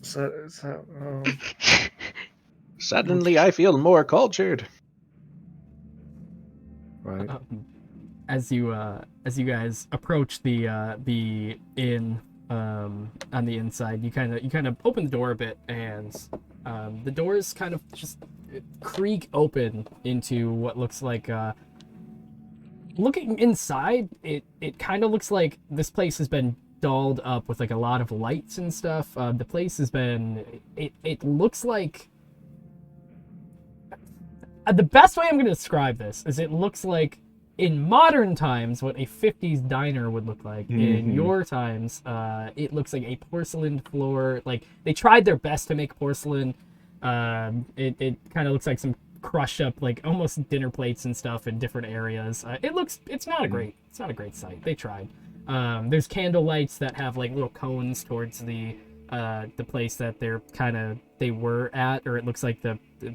C: Is that
E: Suddenly I feel more cultured.
C: right?
A: As you guys approach the inn on the inside, you kind of open the door a bit, and the doors kind of just creak open into what looks like looking inside, it kind of looks like this place has been dolled up with like a lot of lights and stuff. The place has been it looks like the best way I'm going to describe this is it looks like in modern times what a 50s diner would look like. In your times, it looks like a porcelain floor. Like they tried their best to make porcelain. It kind of looks like some crushed up like almost dinner plates and stuff in different areas. It's not a great sight. They tried. There's candle lights that have like little cones towards the place that they were at, or it looks like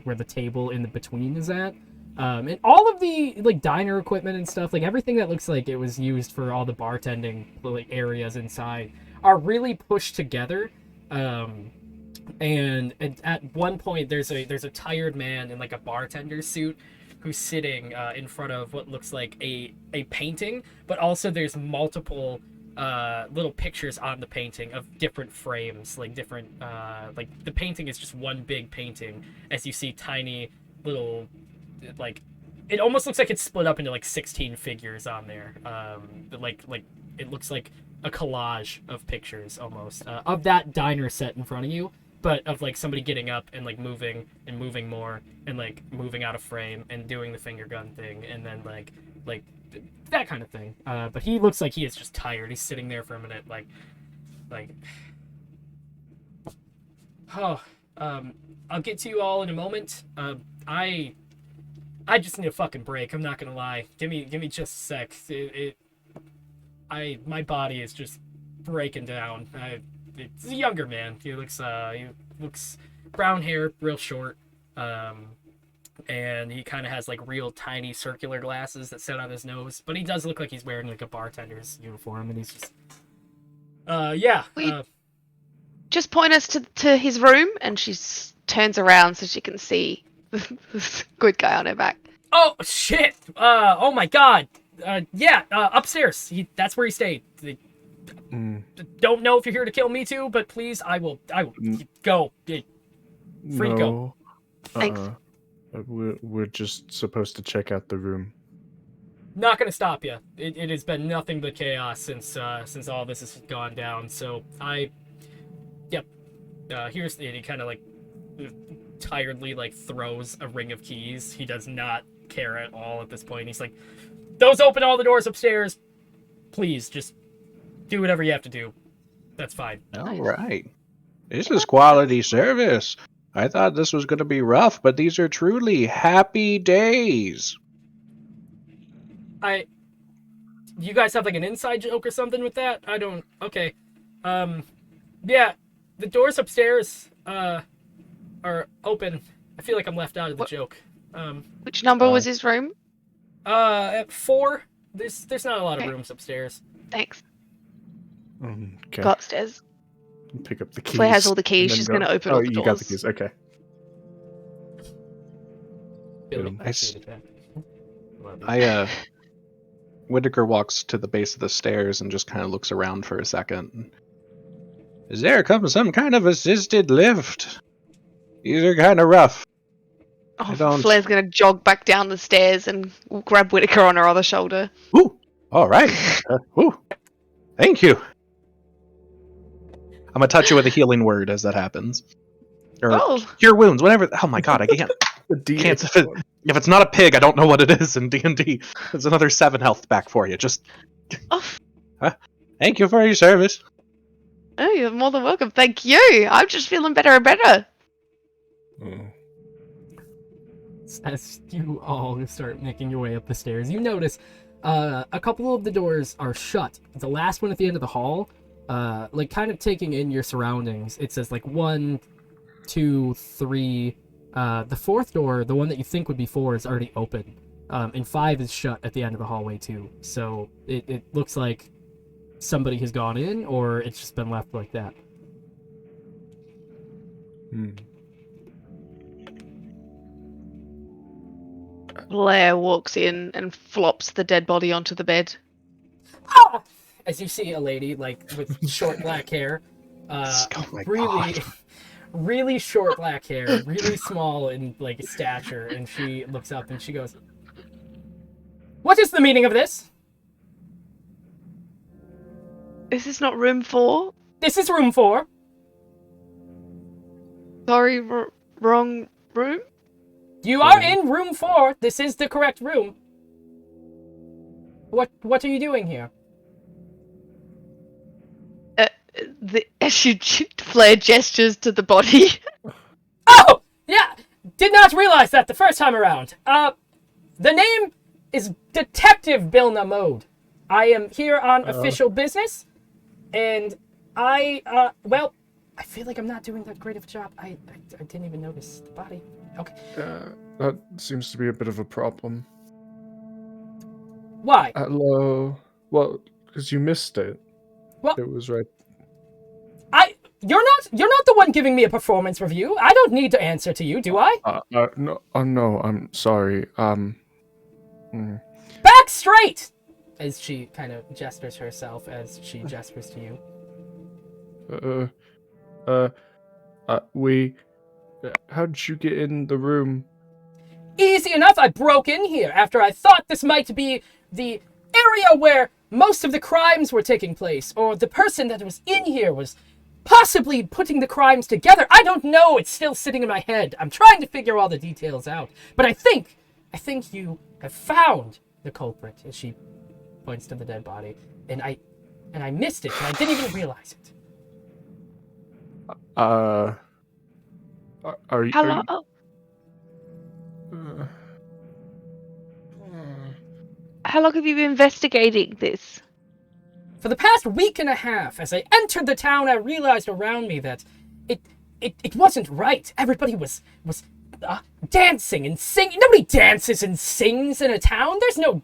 A: where the table in the between is at. And all of the like diner equipment and stuff, like everything that looks like it was used for all the bartending like areas inside, are really pushed together. And at one point there's a tired man in like a bartender suit who's sitting in front of what looks like a painting, but also there's multiple little pictures on the painting of different frames, like different like the painting is just one big painting, as you see tiny little like it almost looks like it's split up into like 16 figures on there. Like it looks like a collage of pictures almost of that diner set in front of you, but of like somebody getting up and like moving more and like moving out of frame and doing the finger gun thing, and then like that kind of thing. But he looks like he is just tired. He's sitting there for a minute like I'll get to you all in a moment. I just need a fucking break. I'm not gonna lie. Give me just a sec. My body is just breaking down. It's a younger man. He looks brown hair, real short, and he kind of has like real tiny circular glasses that sit on his nose. But he does look like he's wearing like a bartender's uniform, and he's just
B: Just point us to his room, and she turns around so she can see this good guy on her back.
A: Oh shit! Oh my god! Upstairs. That's where he stayed. Don't know if you're here to kill me too, but please, I will go. Free to go.
B: Thanks.
C: We're just supposed to check out the room.
A: Not gonna stop you. It has been nothing but chaos since all this has gone down. So here's he kind of like tiredly like throws a ring of keys. He does not care at all at this point. He's like, "Those open all the doors upstairs. Please, just do whatever you have to do. That's fine."
E: All right. This is quality service. I thought this was going to be rough, but these are truly happy days.
A: You guys have like an inside joke or something with that? I don't. Okay. Yeah, the doors upstairs are open. I feel like I'm left out of the joke.
B: Which number was his room?
A: At 4. There's not a lot of rooms upstairs.
B: Thanks.
C: Okay.
B: Go upstairs.
C: Pick up the keys.
B: Claire has all the keys.
C: and then
B: She's
C: go-
B: going to open
C: Oh,
B: all the
C: you
B: doors.
C: got the keys. Okay.
A: Billy,
E: I s-
A: see the back.
E: Whitaker walks to the base of the stairs and just kind of looks around for a second. Is there some kind of assisted lift? These are kind of rough. I
B: Oh,
E: don't-
B: Flair's going to jog back down the stairs and grab Whitaker on her other shoulder.
E: Ooh, all right. Ooh, thank you. I'm gonna touch you with a healing word as that happens. Or
B: Oh,
E: cure wounds, whatever. Oh my god, I can't.
C: The D8
E: Can't if it's not a pig, I don't know what it is in D&D. There's another 7 health back for you. Just
B: oh,
E: thank you for your service.
B: oh, you're more than welcome. Thank you. I'm just feeling better and better.
C: Oh.
A: As you all start making your way up the stairs, you notice a couple of the doors are shut. The last one at the end of the hall, like kind of taking in your surroundings, it says like 1, 2, 3. The 4th door, the one that you think would be 4, is already open. And 5 is shut at the end of the hallway too. So it looks like somebody has gone in, or it's just been left like that.
B: Blair walks in and flops the dead body onto the bed.
A: Ah! As you see a lady like with short black hair,
E: Oh my
A: really,
E: God.
A: really short black hair, really small in like stature, and she looks up and she goes, "What is the meaning of this?
B: Is this not room 4?
A: This is room 4.
B: Sorry, wrong room?
A: You are in room 4. This is the correct room. What are you doing here?"
B: Flair gestures to the body.
A: Oh, yeah. Did not realize that the first time around. The name is Detective Bill Namode. I am here on official business, and I feel like I'm not doing that great of a job. I didn't even notice the body. Okay.
C: That seems to be a bit of a problem.
A: Why?
C: Hello. Well, because you missed it.
A: What?
C: It was right.
A: You're not the one giving me a performance review. I don't need to answer to you, do I?
C: No. No. I'm sorry.
A: Back straight! As she kind of gestures herself as she gestures to you.
C: How did you get in the room?
A: Easy enough, I broke in here after I thought this might be the area where most of the crimes were taking place, or the person that was in here was possibly putting the crimes together. I don't know, it's still sitting in my head. I'm trying to figure all the details out. But I think you have found the culprit, as she points to the dead body. And I missed it, and I didn't even realize it.
C: Are you...
B: Hello? How long have you been investigating this?
A: For the past week and a half, as I entered the town, I realized around me that it wasn't right. Everybody was dancing and singing. Nobody dances and sings in a town. There's no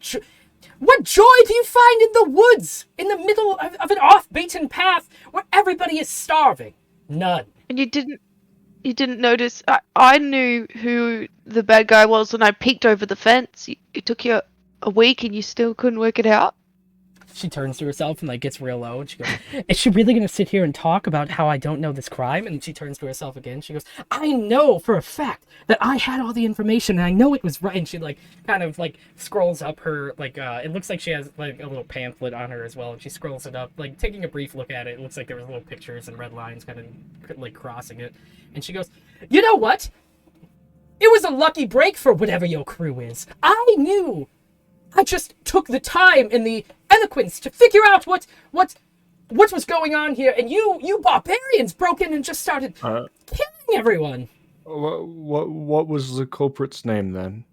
A: what joy do you find in the woods, in the middle of an off-beaten path where everybody is starving? None.
B: And you didn't notice? I knew who the bad guy was when I peeked over the fence. It took you a week and you still couldn't work it out?
A: she turns to herself and like gets real low, and she goes, "Is she really gonna sit here and talk about how I don't know this crime?" And she turns to herself again. She goes, "I know for a fact that I had all the information, and I know it was right." And she like kind of like scrolls up her like it looks like she has like a little pamphlet on her as well, and she scrolls it up, like taking a brief look at it. It looks like there was little pictures and red lines kind of like crossing it, and she goes, "You know what? It was a lucky break for whatever your crew is. I knew. I just took the time and the eloquence to figure out what was going on here, and you barbarians broke in and just started killing everyone."
C: What was the culprit's name then?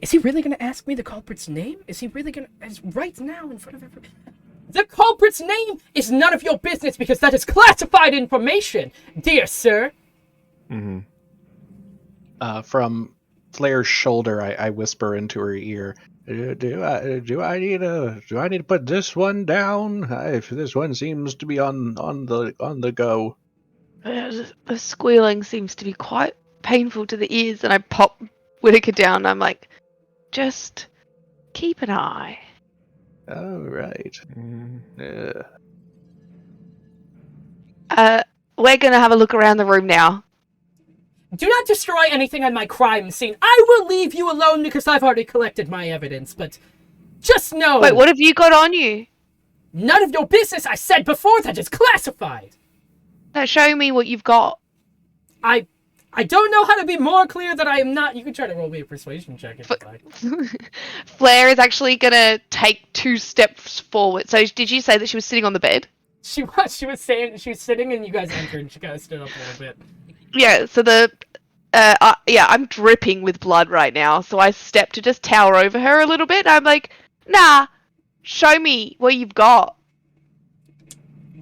A: Is he really going to ask me the culprit's name? Is he really going to, right now in front of everyone? The culprit's name is none of your business because that is classified information, dear sir.
C: Mm-hmm.
E: From Flair's shoulder, I whisper into her ear, Do I need to put this one down? If this one seems to be on the go.
B: The squealing seems to be quite painful to the ears, and I pop Whittaker down. And I'm like, just keep an eye.
E: Oh right.
B: We're gonna have a look around the room now.
A: Do not destroy anything on my crime scene. I will leave you alone because I've already collected my evidence, but just know...
B: Wait, what have you got on you?
A: None of your business, I said before, that is classified.
B: Now show me what you've got.
A: I don't know how to be more clear that I am not... You can try to roll me a persuasion check if you like.
B: Flair is actually gonna take 2 steps forward. So did you say that she was sitting on the bed?
A: She was sitting and you guys entered and she kind of stood up a little bit.
B: Yeah, so I'm dripping with blood right now, so I step to just tower over her a little bit. I'm like, nah, show me what you've got.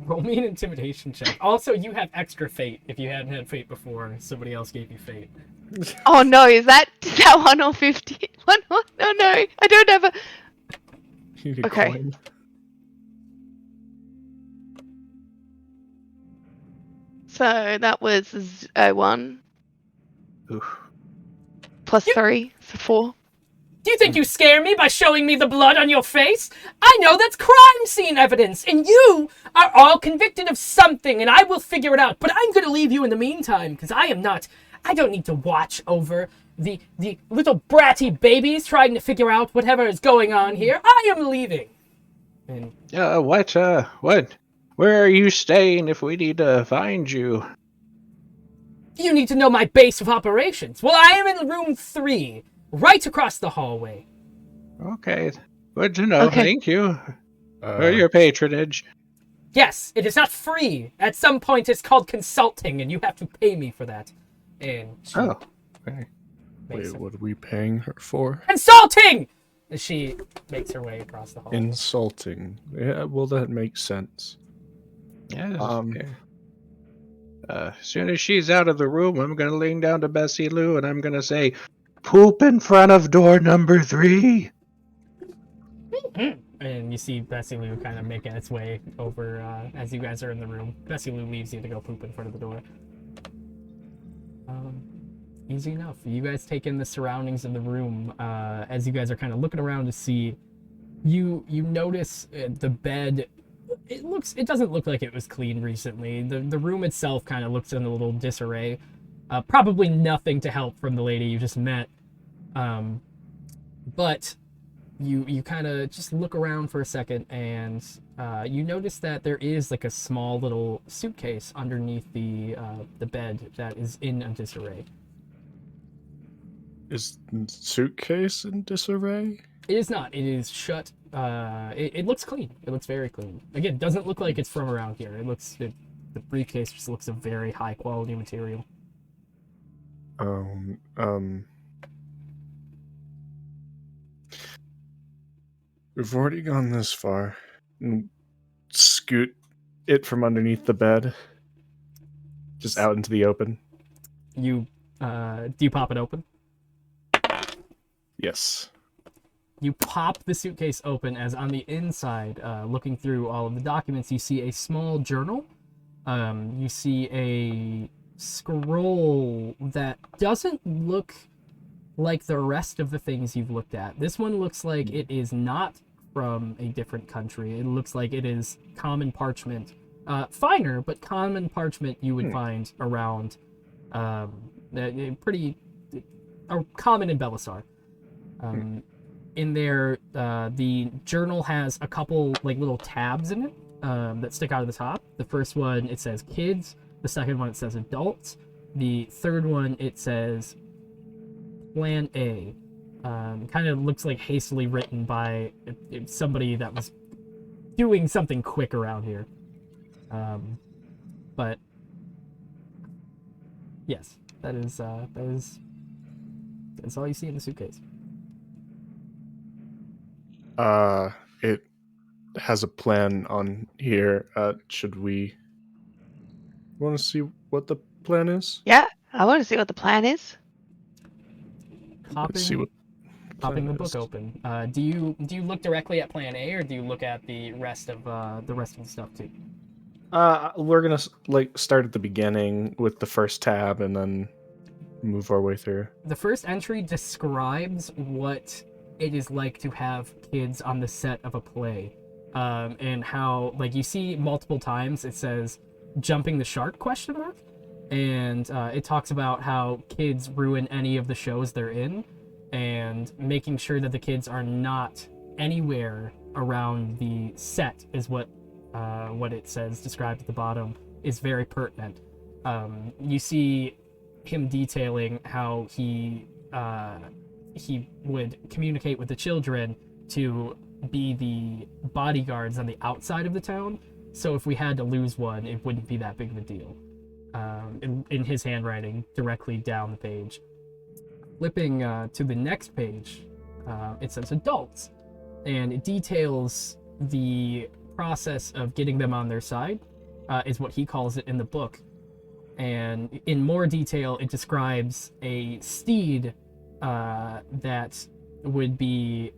A: Roll me an intimidation check. Also, you have extra fate if you hadn't had fate before. Somebody else gave you fate.
B: Oh no, is that 1 or 50? One? Oh no, I don't have a... Okay.
C: Coin.
B: So that was 1.
E: Oof.
B: Plus 3, so 4.
A: Do you think you scare me by showing me the blood on your face? I know that's crime scene evidence, and you are all convicted of something, and I will figure it out. But I'm going to leave you in the meantime, because I don't need to watch over the little bratty babies trying to figure out whatever is going on here. I am leaving. And
E: What? Where are you staying if we need to find you?
A: you need to know my base of operations. Well, I am in room 3, right across the hallway.
E: Okay, good to know.
B: Okay.
E: Thank you for your patronage.
A: Yes, it is not free. At some point, it's called consulting, and you have to pay me for that. And she
E: Oh, okay.
A: makes
C: Wait,
A: her-
C: what are we paying her for?
A: Consulting! As she makes her way across the hall.
C: Insulting. Yeah, well, that makes sense.
E: Yes.
C: Um,
E: Okay. As soon as she's out of the room, I'm gonna lean down to Bessie Lou and I'm gonna say, "Poop in front of door number 3."
A: And you see Bessie Lou kind of making its way over as you guys are in the room. Bessie Lou leaves you to go poop in front of the door. Easy enough. You guys take in the surroundings of the room as you guys are kind of looking around to see. You notice the bed. It doesn't look like it was cleaned recently. The room itself kind of looks in a little disarray. Probably nothing to help from the lady you just met. But you kind of just look around for a second and you notice that there is like a small little suitcase underneath the bed that is in a disarray.
C: Is the suitcase in disarray?
A: It is not. It is shut. It looks clean. It looks very clean. Again, it doesn't look like it's from around here. The briefcase just looks a very high quality material.
C: We've already gone this far. Scoot it from underneath the bed, just out into the open.
A: Do you pop it open?
C: Yes.
A: You pop the suitcase open as on the inside, looking through all of the documents, you see a small journal. You see a scroll that doesn't look like the rest of the things you've looked at. This one looks like it is not from a different country. It looks like it is common parchment, finer, but common parchment you would find around, pretty common in Belisar. In there, the journal has a couple like little tabs in it that stick out of the top. The first one, it says kids. The second one, it says adults. The third one, it says Plan A. Kind of looks like hastily written by somebody that was doing something quick around here. But yes, that's all you see in the suitcase.
C: It has a plan on here. Should we want to see what the plan is?
B: Yeah, I want to see what the plan is.
C: Let's see what
A: Popping the
C: plan
A: book
C: is.
A: open. Do you look directly at Plan A, or do you look at the rest of the stuff too?
C: We're gonna start at the beginning with the first tab and then move our way through.
A: The first entry describes what it is like to have kids on the set of a play, and how you see multiple times it says "jumping the shark?" ? And it talks about how kids ruin any of the shows they're in, and making sure that the kids are not anywhere around the set is what it says described at the bottom is very pertinent. You see him detailing how he would communicate with the children to be the bodyguards on the outside of the town, so if we had to lose one, it wouldn't be that big of a deal. In his handwriting, directly down the page. Flipping to the next page, it says adults, and it details the process of getting them on their side, is what he calls it in the book. And in more detail, it describes a steed that would be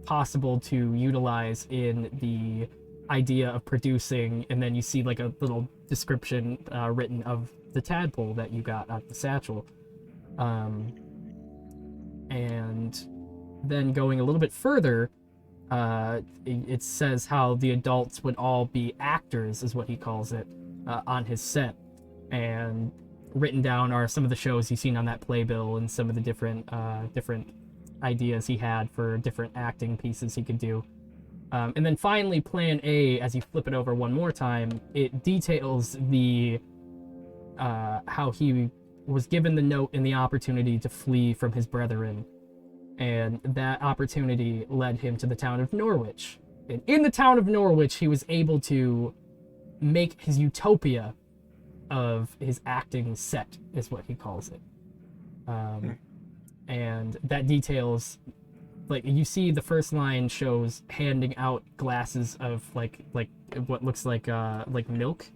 A: possible to utilize in the idea of producing, and then you see a little description written of the tadpole that you got out of the satchel. And then going a little bit further, it says how the adults would all be actors, is what he calls it, on his set. And written down are some of the shows he's seen on that playbill and some of the different ideas he had for different acting pieces he could do. And then finally, Plan A, as you flip it over one more time, it details the how he was given the note and the opportunity to flee from his brethren. And that opportunity led him to the town of Norwich. And in the town of Norwich, he was able to make his utopia of his acting set, is what he calls it. And that details, you see the first line shows handing out glasses of what looks like milk,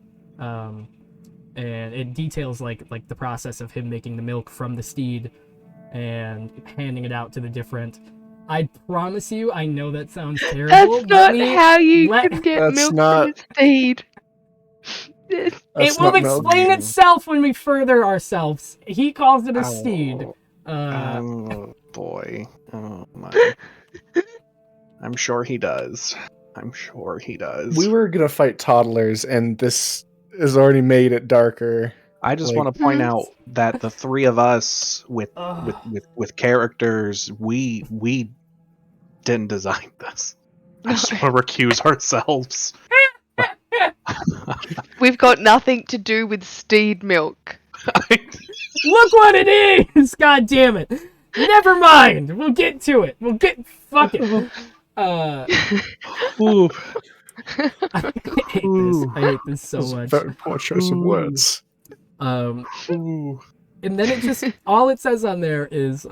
A: and it details the process of him making the milk from the steed and handing it out to the different. I promise you, I know that sounds terrible.
B: That's not how you can get
C: That's
B: milk
C: not-
B: from a steed.
A: It will explain itself when we further ourselves. He calls it a steed.
E: Oh boy. Oh my. I'm sure he does.
C: We were gonna fight toddlers, and this has already made it darker.
E: I just want to point out that the three of us with characters, we didn't design this. I just want to recuse ourselves.
B: We've got nothing to do with steed milk.
A: Look what it is! God damn it! Never mind. We'll get to it. Fuck it.
E: Ooh.
A: I hate this so
C: That's a
A: much.
C: very poor choice of words.
E: Ooh.
A: And then it just all it says on there is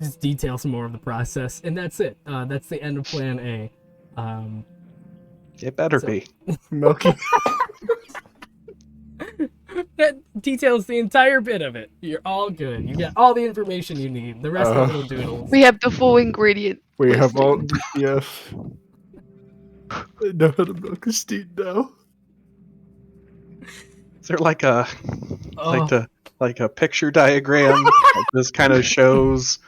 A: just detail some more of the process, and that's it. That's the end of Plan A.
E: It better be.
C: Milky.
A: That details the entire bit of it. You're all good. You get all the information you need. The rest of the little doodles.
B: We have the full ingredient.
C: We have all. Yeah. I know how to milk a steed now.
E: Is there like a
A: Oh.
E: like a picture diagram that just kind of shows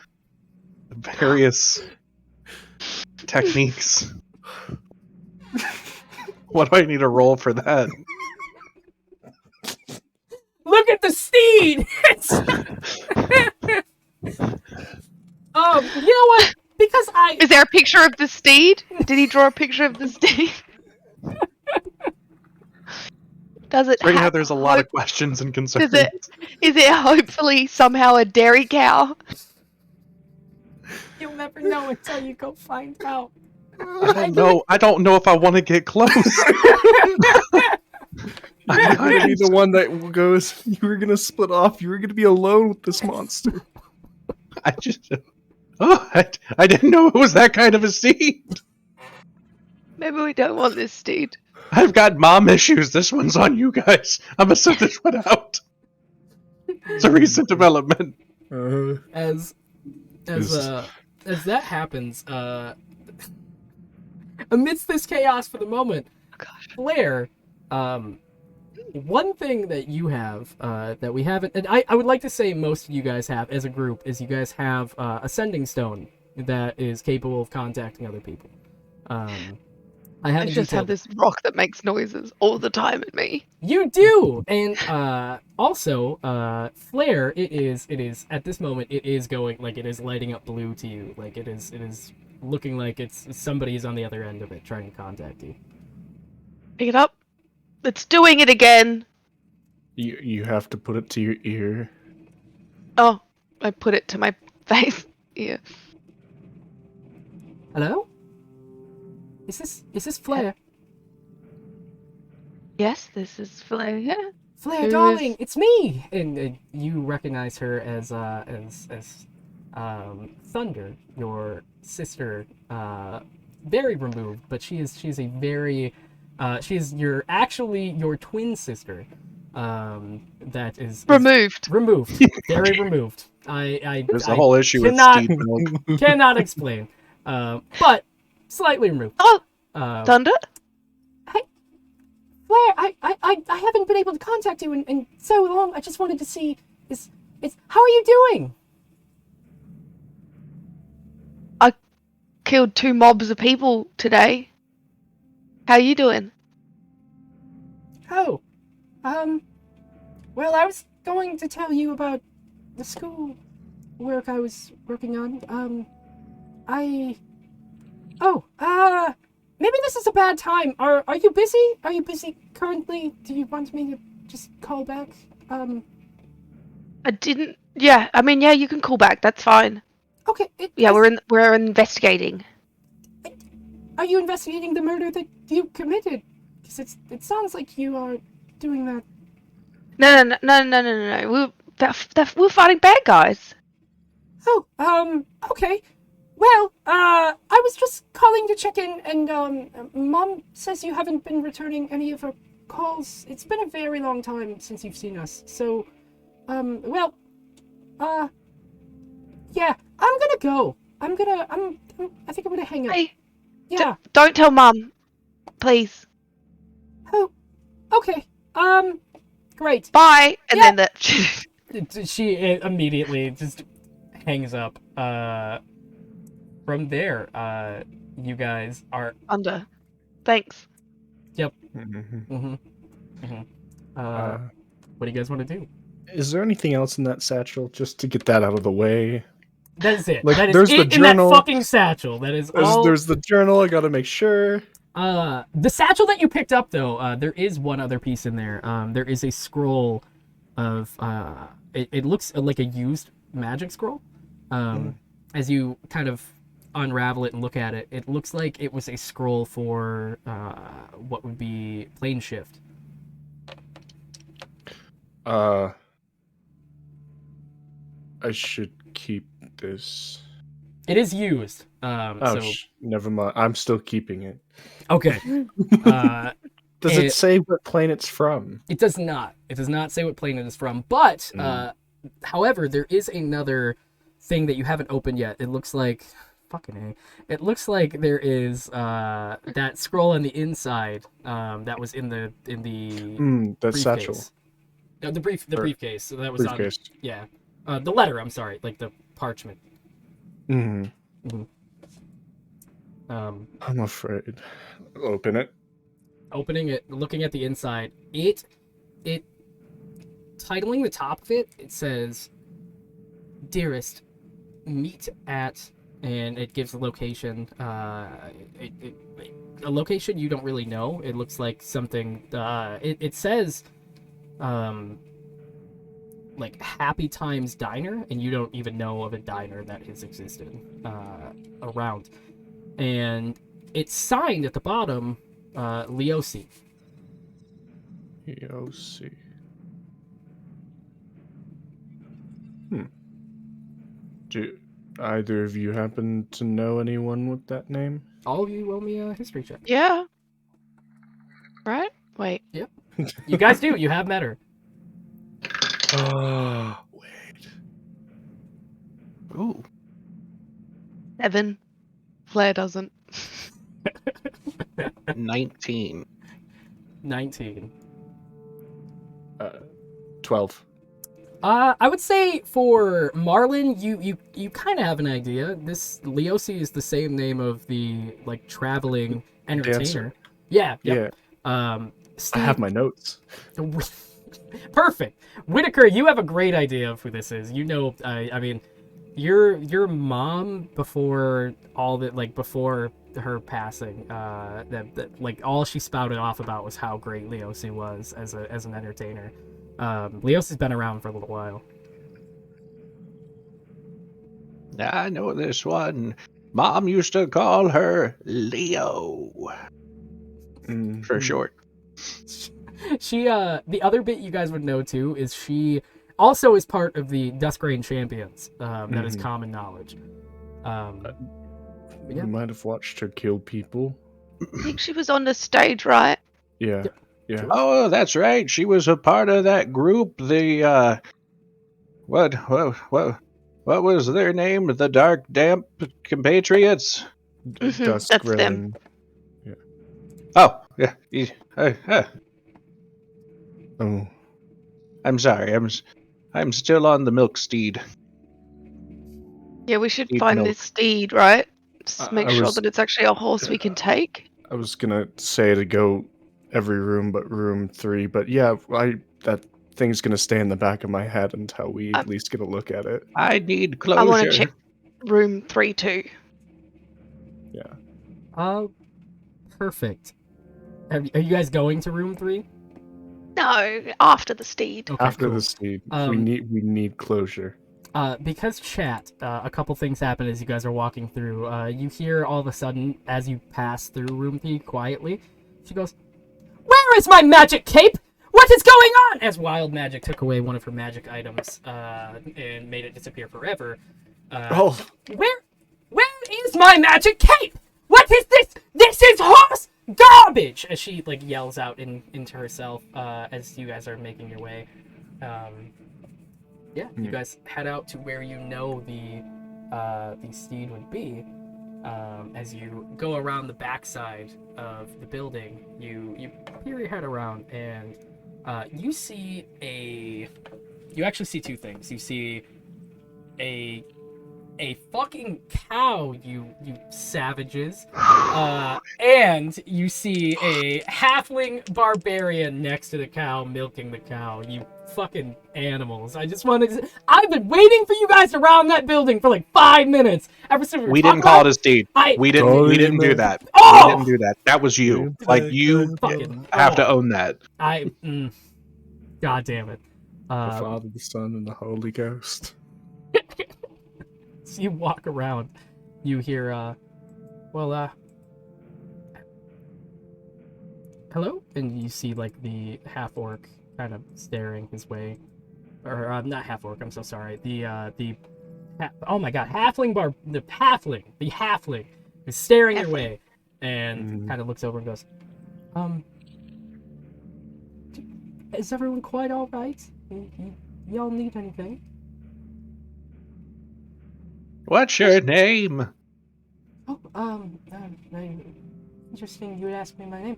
E: various techniques. What do I need to roll for that?
A: Look at the steed! You know what? Because
B: Is there a picture of the steed? Did he draw a picture of the steed? Does it
E: Right now,
B: have
E: there's a lot of questions and concerns.
B: Is it hopefully somehow a dairy cow?
A: You'll never know until you go find out.
E: I don't know if I want to get close.
C: I'm gonna be the one that goes, you were gonna split off, you were gonna be alone with this monster.
E: I didn't know it was that kind of a steed.
B: Maybe we don't want this steed.
E: I've got mom issues. This one's on you guys. I'm gonna send this one out. It's a recent development.
A: As that happens, amidst this chaos for the moment, Flair, one thing that you have that we haven't, and I would like to say most of you guys have as a group, is you guys have a sending stone that is capable of contacting other people. I
B: just have this rock that makes noises all the time at me.
A: You do, and also, Flare. It is at this moment. It is going like it is lighting up blue to you. Like it is looking like somebody is on the other end of it trying to contact you.
B: Pick it up. It's doing it again.
C: You have to put it to your ear.
B: Oh, I put it to my face. Yeah.
A: Hello? Is this Flare?
B: Yes, this is Flare. Yeah.
A: Flare, darling, it's me. And you recognize her as Thunder, your sister. Very removed, but she's a very she's your twin sister. That is
B: removed.
A: Very removed.
E: There's a whole issue with
A: cannot,
E: steed milk.
A: Cannot explain. But slightly removed.
B: Oh, Thunder?
A: Flare, I haven't been able to contact you in so long. I just wanted to see how are you doing?
B: I killed 2 mobs of people today. How you doing?
A: Oh, well, I was going to tell you about the school work I was working on. Maybe this is a bad time. Are you busy? Are you busy currently? Do you want me to just call back?
B: I didn't. Yeah, I mean, yeah, you can call back. That's fine.
A: Okay.
B: We're investigating.
A: Are you investigating the murder that you committed? Because it sounds like you are doing that.
B: No. We're fighting bad guys.
A: Oh, okay. Well, I was just calling to check in, and Mom says you haven't been returning any of her calls. It's been a very long time since you've seen us. So, yeah, I'm gonna go. I think I'm gonna hang up.
B: Hey,
A: Yeah.
B: don't tell Mum, please.
A: Oh, okay. Great.
B: Bye. And
A: Yeah.
B: then
A: She immediately just hangs up. From there, you guys are
B: Under. Thanks.
A: Yep.
C: Mm-hmm.
A: What do you guys want to do?
C: Is there anything else in that satchel, just to get that out of the way?
A: That is it.
C: Like,
A: That is
C: there's
A: it
C: the
A: in
C: journal.
A: that fucking satchel. That is all.
C: There's the journal. I gotta make sure.
A: The satchel that you picked up, though, there is one other piece in there. There is a scroll of. It looks like a used magic scroll. As you kind of unravel it and look at it, it looks like it was a scroll for what would be plane shift.
C: I should keep this.
A: It is used. So
C: Never mind. I'm still keeping it.
A: okay.
C: Does it say what plane it's from?
A: It does not. It does not say what plane it is from. But however, there is another thing that you haven't opened yet. It looks like fucking A. It looks like there is that scroll on the inside that was in the
C: that
A: briefcase.
C: satchel.
A: No, the briefcase. So that was
C: Briefcase.
A: on. Yeah. The letter. I'm sorry. Like the parchment.
C: Mm-hmm. I'm afraid. Open it.
A: Opening it, looking at the inside, it titling the top of it, it says, "Dearest, meet at," and it gives a location. A location you don't really know. It looks like something. It says, like Happy Times Diner, and you don't even know of a diner that has existed around. And it's signed at the bottom, Leosi.
C: EOC. Do either of you happen to know anyone with that name?
A: All of you roll me a history check.
B: Yeah. Right? Wait.
A: You guys do. You have met her.
C: Oh, wait.
E: Ooh.
B: 7. Flair doesn't.
E: 19.
A: 19.
C: 12.
A: I would say for Marlin, you kind of have an idea. This Leosi is the same name of the like traveling entertainer.
C: Dancer.
A: Yeah.
C: Yeah.
A: Steve,
C: I have my notes.
A: Perfect. Whitaker, you have a great idea of who this is. You know, I mean, your mom before all that, like before her passing, that like all she spouted off about was how great Leosi was as an entertainer. Leosi's been around for a little while.
D: I know this one. Mom used to call her Leo for short.
A: She the other bit you guys would know too is she also is part of the Duskgrain Champions. That is common knowledge. Yeah.
C: You might have watched her kill people.
B: I think she was on the stage, right?
C: Yeah. Yeah.
D: Oh, that's right. She was a part of that group. The what was their name? The Dark Damp Compatriots.
B: That's them.
C: Duskgrain.
D: Oh, yeah.
C: Oh.
D: I'm sorry. I'm still on the milk steed.
B: Yeah, we should
D: Need
B: find
D: milk.
B: this steed, right? Just make
C: I
B: sure
C: was-
B: that it's actually a horse we can take.
C: I was gonna say to go every room but room 3, but yeah, that thing's gonna stay in the back of my head until we at least get a look at it.
D: I need closure.
B: I want to check room 3 too.
C: Yeah.
A: Perfect. Are you guys going to room 3?
B: No, after the steed.
A: Okay,
C: After
A: cool.
C: the steed,
A: Um,
C: we need closure.
A: Because chat, a couple things happen as you guys are walking through. You hear all of a sudden, as you pass through room 3 quietly, she goes, "Where is my magic cape? What is going on?" As wild magic took away one of her magic items and made it disappear forever. Where is my magic cape? What is this? This is horse garbage! As she like yells out into herself as you guys are making your way. You guys head out to where you know the steed would be. As you go around the backside of the building, you peer your head around and you actually see two things. You see a fucking cow, you savages, and you see a halfling barbarian next to the cow milking the cow. You fucking animals! I've been waiting for you guys to round that building for like 5 minutes. Ever since
D: We didn't call it a steed.
A: I-
D: We didn't do
C: man.
D: that.
A: Oh!
D: We didn't do that. That was you. Like you
A: Fucking
D: have to own that.
A: God damn it!
C: The Father, the Son, and the Holy Ghost.
A: So you walk around, you hear, hello? And you see, like, the half-orc kind of staring his way. Or, not half-orc, I'm so sorry. Oh my god, the halfling is staring your way. And kind of looks over and goes, is everyone quite alright? Y'all need anything?
D: What's your name?
A: Oh, interesting you would ask me my name.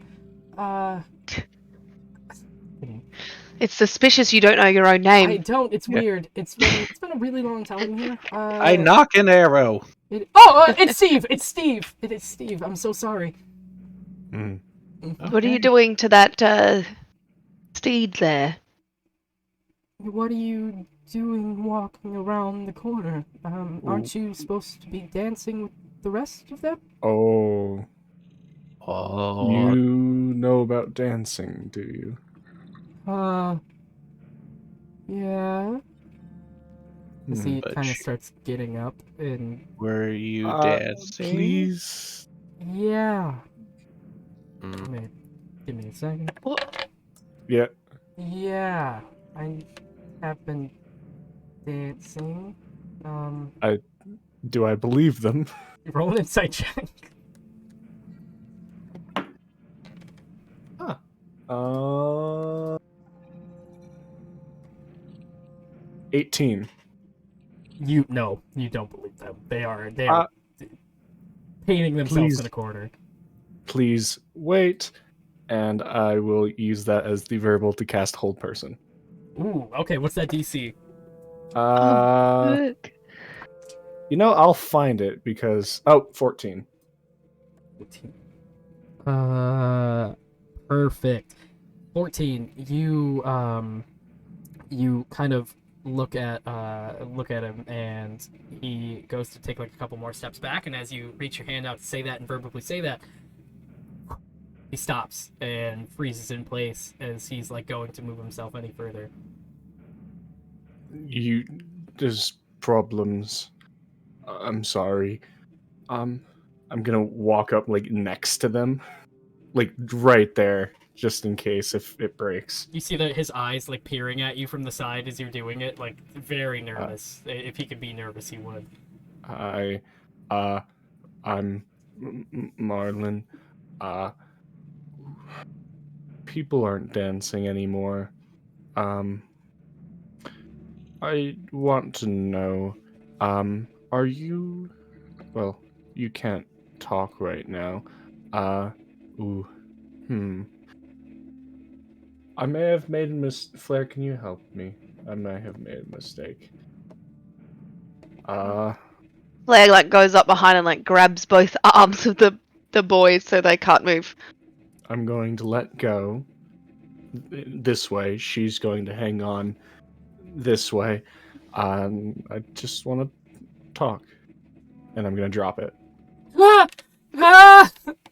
B: It's suspicious you don't know your own
A: I
B: name.
A: don't, it's weird. It's been a really long time here.
D: I knock an arrow.
A: It's Steve! It's Steve! It is Steve. I'm so sorry.
C: Mm.
B: What are you doing to that steed there?
A: What are you doing walking around the corner? Aren't you supposed to be dancing with the rest of them?
C: Oh,
E: Oh,
C: you know about dancing, do you?
A: Yeah. As he
E: but
A: kind of starts getting up and...
E: were you dancing?
C: Please.
A: Yeah.
E: Mm.
A: Give me a second.
C: Yeah.
A: Yeah. I have been dancing.
C: Do I believe them?
A: Roll an insight check.
C: Huh. 18.
A: You don't believe them. They are
C: Uh,
A: painting themselves
C: please.
A: in a corner.
C: Please wait, and I will use that as the verbal to cast Hold Person.
A: Ooh, okay, what's that DC?
B: Look.
C: I'll find it because 14.
A: 14. Perfect. 14. You kind of look at him, and he goes to take like a couple more steps back, and as you reach your hand out to say that and verbally say that, he stops and freezes in place as he's like going to move himself any further.
C: There's problems. I'm sorry. I'm gonna walk up like next to them, like right there, just in case if it breaks.
A: You see that his eyes like peering at you from the side as you're doing it, like very nervous. If he could be nervous, he would.
C: I'm Marlon. People aren't dancing anymore. I want to know, are you... Well, you can't talk right now. I may have made a mistake. Flair, can you help me? I may have made a mistake.
B: Flag like goes up behind and like grabs both arms of the boys so they can't move.
C: I'm going to let go this way. She's going to hang on this way. I just want to talk. And I'm going to drop it. Why?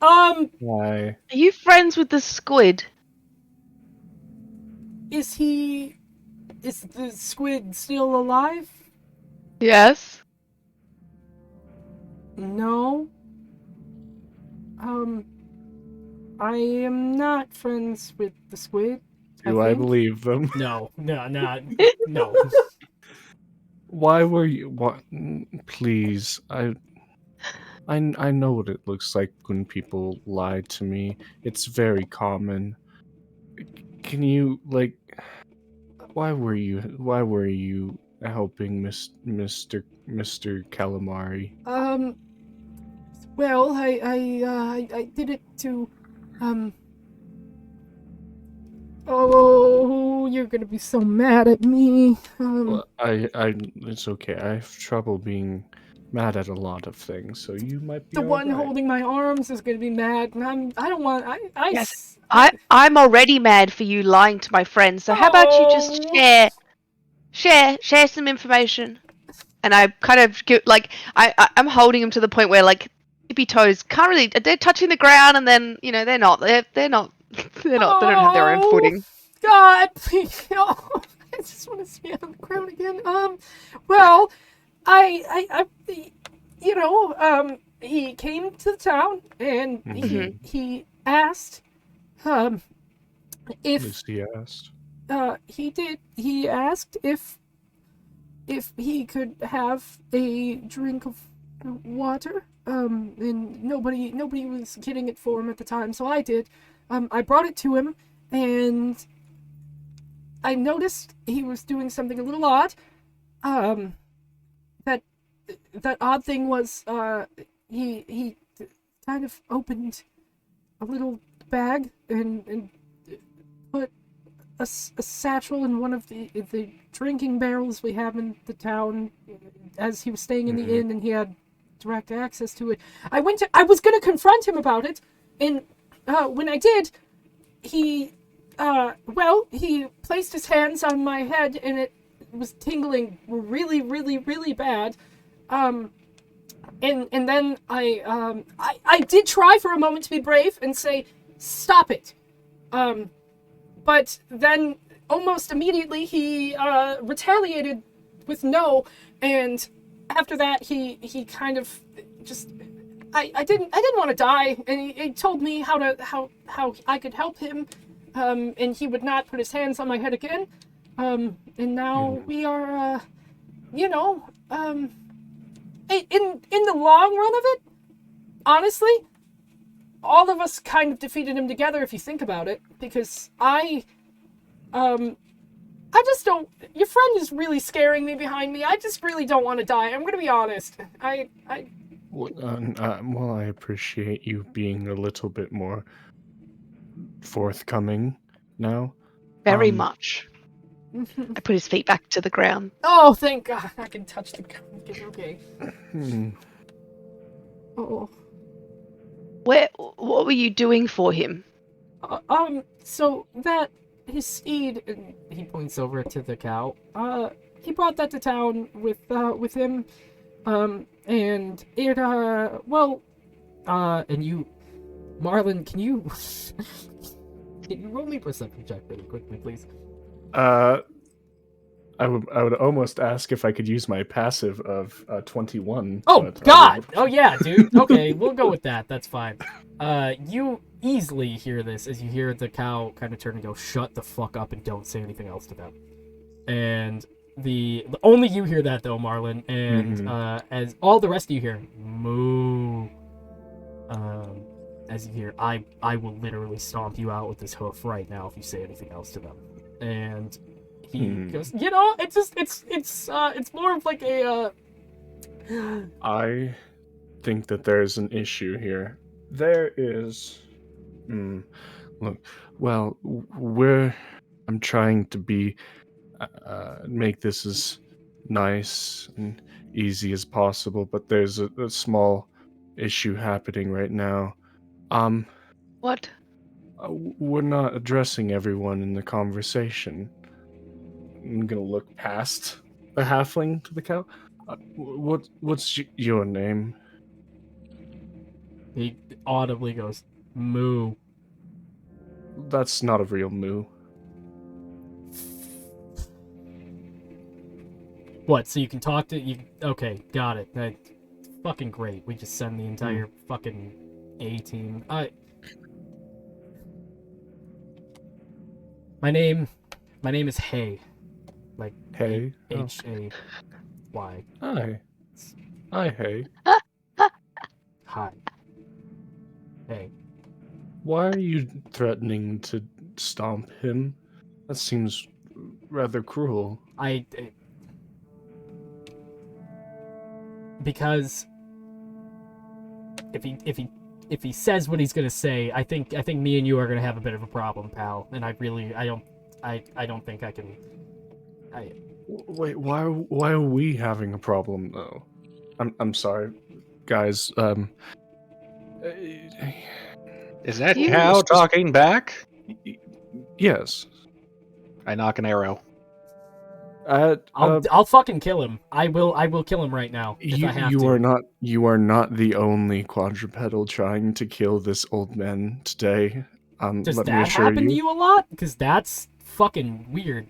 B: Are you friends with the squid?
A: Is the squid still alive?
B: Yes.
A: No. I am not friends with the squid.
C: Do I
A: think.
C: believe them?
A: No. No.
C: Why were you... What? Please, I know what it looks like when people lie to me. It's very common. Can you, like... Why were you helping Mr. Calamari?
A: Well, I did it to, Oh, you're gonna be so mad at me.
C: Well, it's okay. I have trouble being mad at a lot of things, so you might be
A: The one
C: alright.
A: holding my arms is gonna be mad, and I don't want.
B: Yes. I'm already mad for you lying to my friends. So how about you just share some information? And I kind of give, like I'm holding him to the point where like tippy toes can't really, they're touching the ground, and then they're not they don't have their own footing.
A: God, please. Oh, I just want to see on the ground again. Well, he came to the town and he asked, if
C: Yes, he asked.
A: he did. He asked if he could have a drink of water. And nobody was getting it for him at the time, so I did. I brought it to him, and I noticed he was doing something a little odd. That odd thing was, he kind of opened a little bag and put a satchel in one of the drinking barrels we have in the town, as he was staying in the inn, and he had direct access to it. I was gonna confront him about it, and when I did, he placed his hands on my head, and it was tingling really, really, really bad. And then I did try for a moment to be brave and say, stop it. But then almost immediately he retaliated with no, and after that he kind of just I didn't want to die, and he told me how I could help him, and he would not put his hands on my head again. And now we are in the long run of it, honestly, all of us kind of defeated him together if you think about it, because I just don't, your friend is really scaring me behind me. I just really don't want to die. I'm going to be honest.
C: Well, I appreciate you being a little bit more forthcoming now.
B: Very much. I put his feet back to the ground.
A: Oh, thank God. I can touch the ground. Okay. Oh.
B: What were you doing for him?
A: So that his steed, and he points over to the cow. He brought that to town with him. And it, and you, Marlon, can you roll me a perception check really quickly, please?
C: I would almost ask if I could use my passive of 21.
A: Oh, God! Oh, yeah, dude. Okay, we'll go with that. That's fine. You easily hear this as you hear the cow kind of turn and go, shut the fuck up and don't say anything else to them. And the only you hear that, though, Marlon, and as all the rest of you hear, moo. As you hear, I will literally stomp you out with this hoof right now if you say anything else to them. And he goes, it's more of like a,
C: I think that there's an issue here. There is... Look, well, I'm trying to be... make this as nice and easy as possible, but there's a small issue happening right now.
B: What?
C: We're not addressing everyone in the conversation. I'm gonna look past the halfling to the cow. What's your name?
A: He audibly goes, moo.
C: That's not a real moo.
A: What, so you can talk to you? Okay, got it. Fucking great. We just send the entire fucking A-team. My name is Hay. Like
C: Hay?
A: H-A-Y.
C: Hi. Hi, Hay.
A: Hi. Hey.
C: Why are you threatening to stomp him? That seems rather cruel.
A: Because if he says what he's gonna say, I think me and you are gonna have a bit of a problem, pal. And I don't think I can.
C: Wait, why are we having a problem though? I'm sorry, guys.
E: Is that cow talking back?
C: Yes.
E: I knock an arrow.
A: I'll fucking kill him. I will kill him right now if I have to.
C: You are not the only quadrupedal trying to kill this old man today.
A: Does
C: let me
A: that
C: assure
A: happen to you a lot? Because that's fucking weird.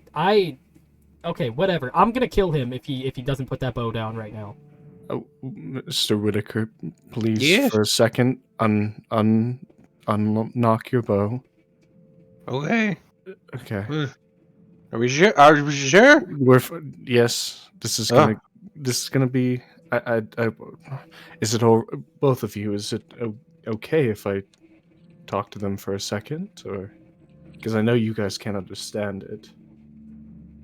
A: Okay, whatever. I'm gonna kill him if he doesn't put that bow down right now.
C: Oh, Mr. Whitaker, please,
E: Yes?
C: for a second, unlock your bow.
E: Okay.
C: Okay.
E: Are we sure? Are we sure?
C: Yes. This is gonna be. Is it all? Both of you? Is it okay if I talk to them for a second, or because I know you guys can't understand it?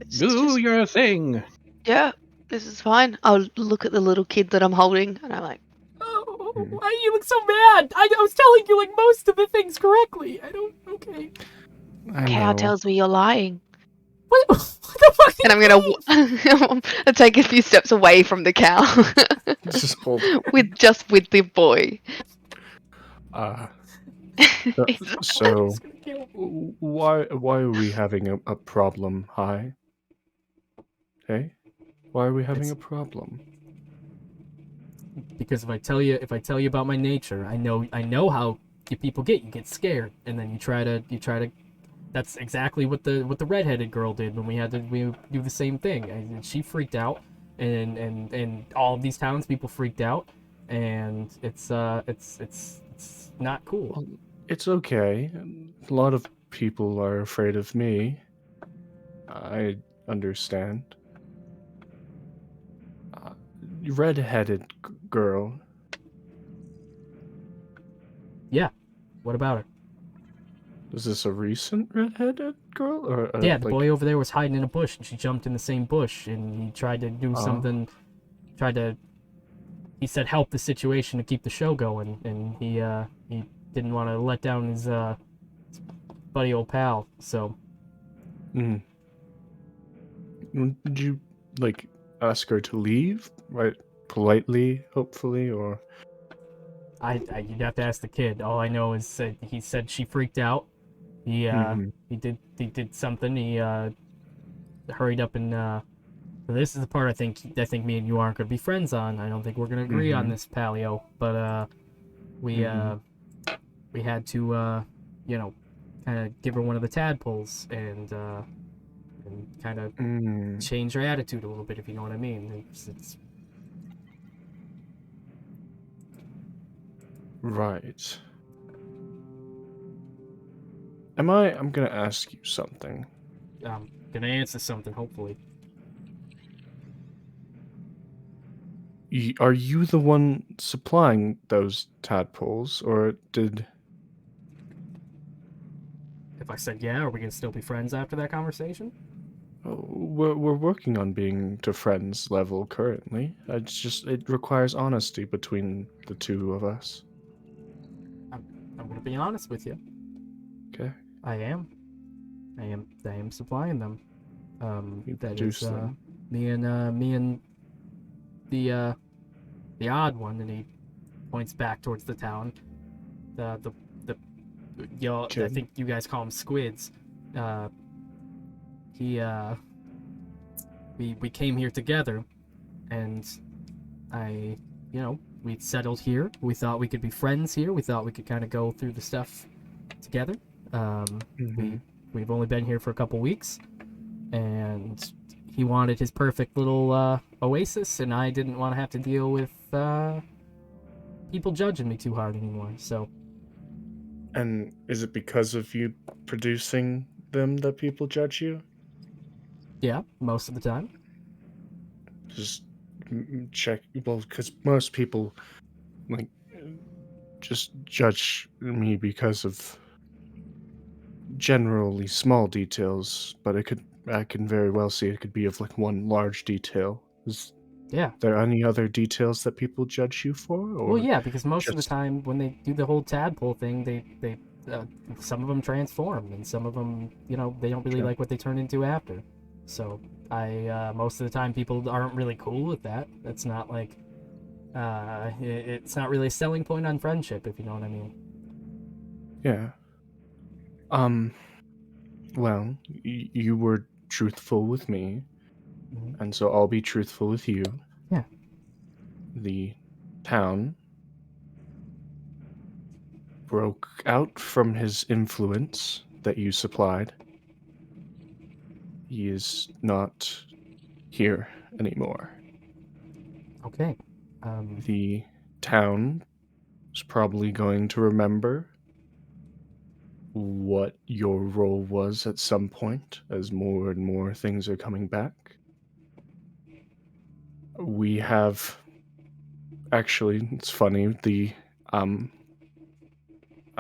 E: Do your thing.
B: Yeah, this is fine. I'll look at the little kid that I'm holding, and I'm like,
A: Oh, why you look so mad? I was telling you like most of the things correctly. Okay.
C: I
B: cow
C: know.
B: tells me you're lying.
A: What the fuck?
B: And I'm gonna take a few steps away from the cow,
C: Just hold.
B: with the boy.
C: So why are we having a problem? Hi. Hey, why are we having
A: It's-
C: a problem?
A: Because if I tell you about my nature, I know how you people get. You get scared, and then you try to. That's exactly what the redheaded girl did when we do the same thing. And she freaked out, and all of these townspeople freaked out, and it's not cool.
C: Well, it's okay. A lot of people are afraid of me. I understand. Red-headed girl.
A: Yeah. What about her?
C: Is this a recent red-headed girl, or
A: Yeah, the boy over there was hiding in a bush, and she jumped in the same bush, and he tried to do something. He said help the situation to keep the show going, and he didn't want to let down his buddy old pal. So
C: Mm. Did you ask her to leave, right? Politely, hopefully, or
A: you'd have to ask the kid. All I know is that he said she freaked out. He did something. He hurried up and. This is the part I think me and you aren't going to be friends on. I don't think we're going to agree on this, Paleo. But we had to kind of give her one of the tadpoles and kind of change her attitude a little bit, if you know what I mean. It's
C: right. I'm gonna ask you something.
A: gonna answer something, hopefully.
C: Are you the one supplying those tadpoles, or did...
A: If I said yeah, are we gonna still be friends after that conversation?
C: Oh, we're working on being to friends level currently. It requires honesty between the two of us.
A: I'm gonna be honest with you.
C: Okay.
A: I am supplying them.
C: You
A: That
C: produce
A: is
C: them.
A: me and the odd one, and he points back towards the town. The y'all, I
C: Kid.
A: think you guys call him squids. We came here together, and we settled here. We thought we could be friends here. We thought we could kind of go through the stuff together. We've only been here for a couple weeks, and he wanted his perfect little oasis, and I didn't want to have to deal with people judging me too hard anymore. So,
C: And is it because of you producing them that people judge you?
A: yeah, most of the time.
C: Just check. Well, because most people just judge me because of generally small details, but I can very well see it could be of one large detail. Is
A: Yeah.
C: there any other details that people judge you for? Or
A: Well, yeah, because most of the
C: just-
A: time when they do the whole tadpole thing, they some of them transform, and some of them, they don't really
C: Sure.
A: like what they turn into after. So most of the time people aren't really cool with that. It's not like it's not really a selling point on friendship, if you know what I mean.
C: Yeah. Well, you were truthful with me,
A: Mhm.
C: and so I'll be truthful with you.
A: Yeah.
C: The town broke out from his influence that you supplied. He is not here anymore.
A: Okay.
C: The town is probably going to remember what your role was at some point as more and more things are coming back. We have... Actually, it's funny,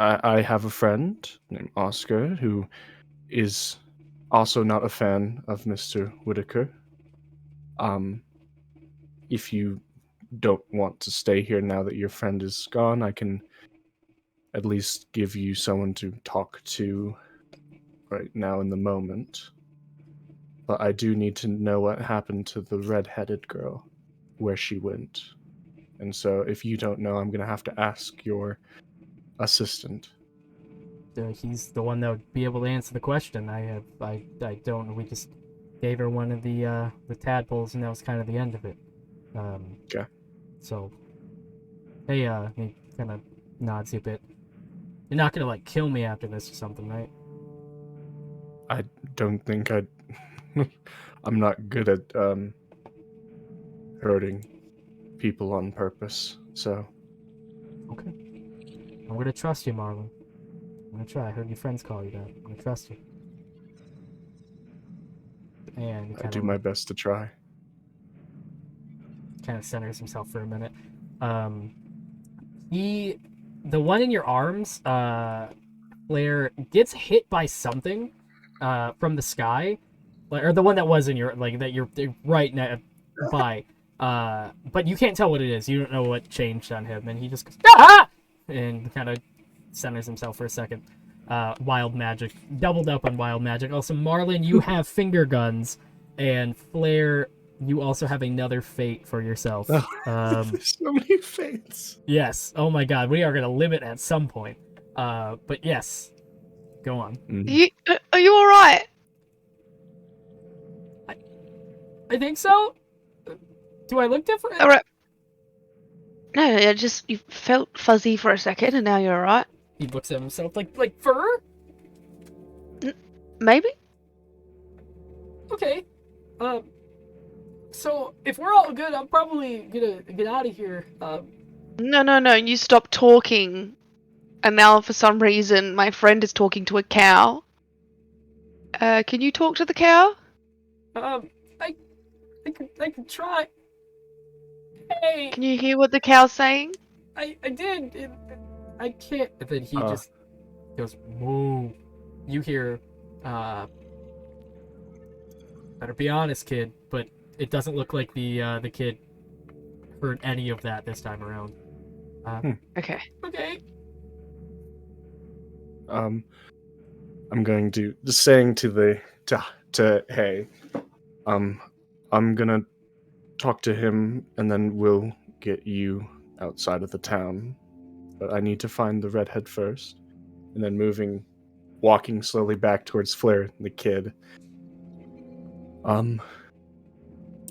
C: I have a friend named Oscar who is also not a fan of Mr. Whitaker. If you don't want to stay here now that your friend is gone, I can at least give you someone to talk to right now in the moment. but I do need to know what happened to the red-headed girl, where she went. And so if you don't know, I'm going to have to ask your assistant.
A: He's the one that would be able to answer the question. I don't know. We just gave her one of the tadpoles, and that was kind of the end of it.
C: Okay.
A: So, hey, he kind of nods you a bit. You're not gonna like kill me after this or something, right?
C: I don't think I'd... I'm not good at hurting people on purpose, so...
A: Okay. I'm gonna trust you, Marlon. I'm gonna try. I heard your friends call you that. I'm gonna trust you. And
C: I do my best to try.
A: kind of centers himself for a minute. The one in your arms, Claire, gets hit by something from the sky, or the one that was in your that you're right by. But you can't tell what it is. You don't know what changed on him, and he just goes ah! And kind of centers himself for a second. Wild magic, doubled up on wild magic. Also, Marlon, you have finger guns, and Flair, you also have another fate for yourself.
C: There's so many fates.
A: Yes. Oh my God, we are gonna limit at some point. But yes, go on.
B: Are you all right?
A: I think so. Do I look different?
B: All right. No, you felt fuzzy for a second, and now you're all right.
A: He looks at himself like fur.
B: Maybe.
A: Okay. So if we're all good, I'm probably gonna get out of here.
B: No. You stopped talking, and now for some reason my friend is talking to a cow. Can you talk to the cow?
A: I can try. Hey,
B: Can you hear what the cow's saying?
A: I did. I can't. And then he just goes, "Whoa!" You hear, better be honest, kid. But it doesn't look like the kid heard any of that this time around.
B: Okay.
A: Okay.
C: I'm going to just saying to Hay, I'm gonna talk to him and then we'll get you outside of the town. But I need to find the redhead first, and then walking slowly back towards Flair and the kid.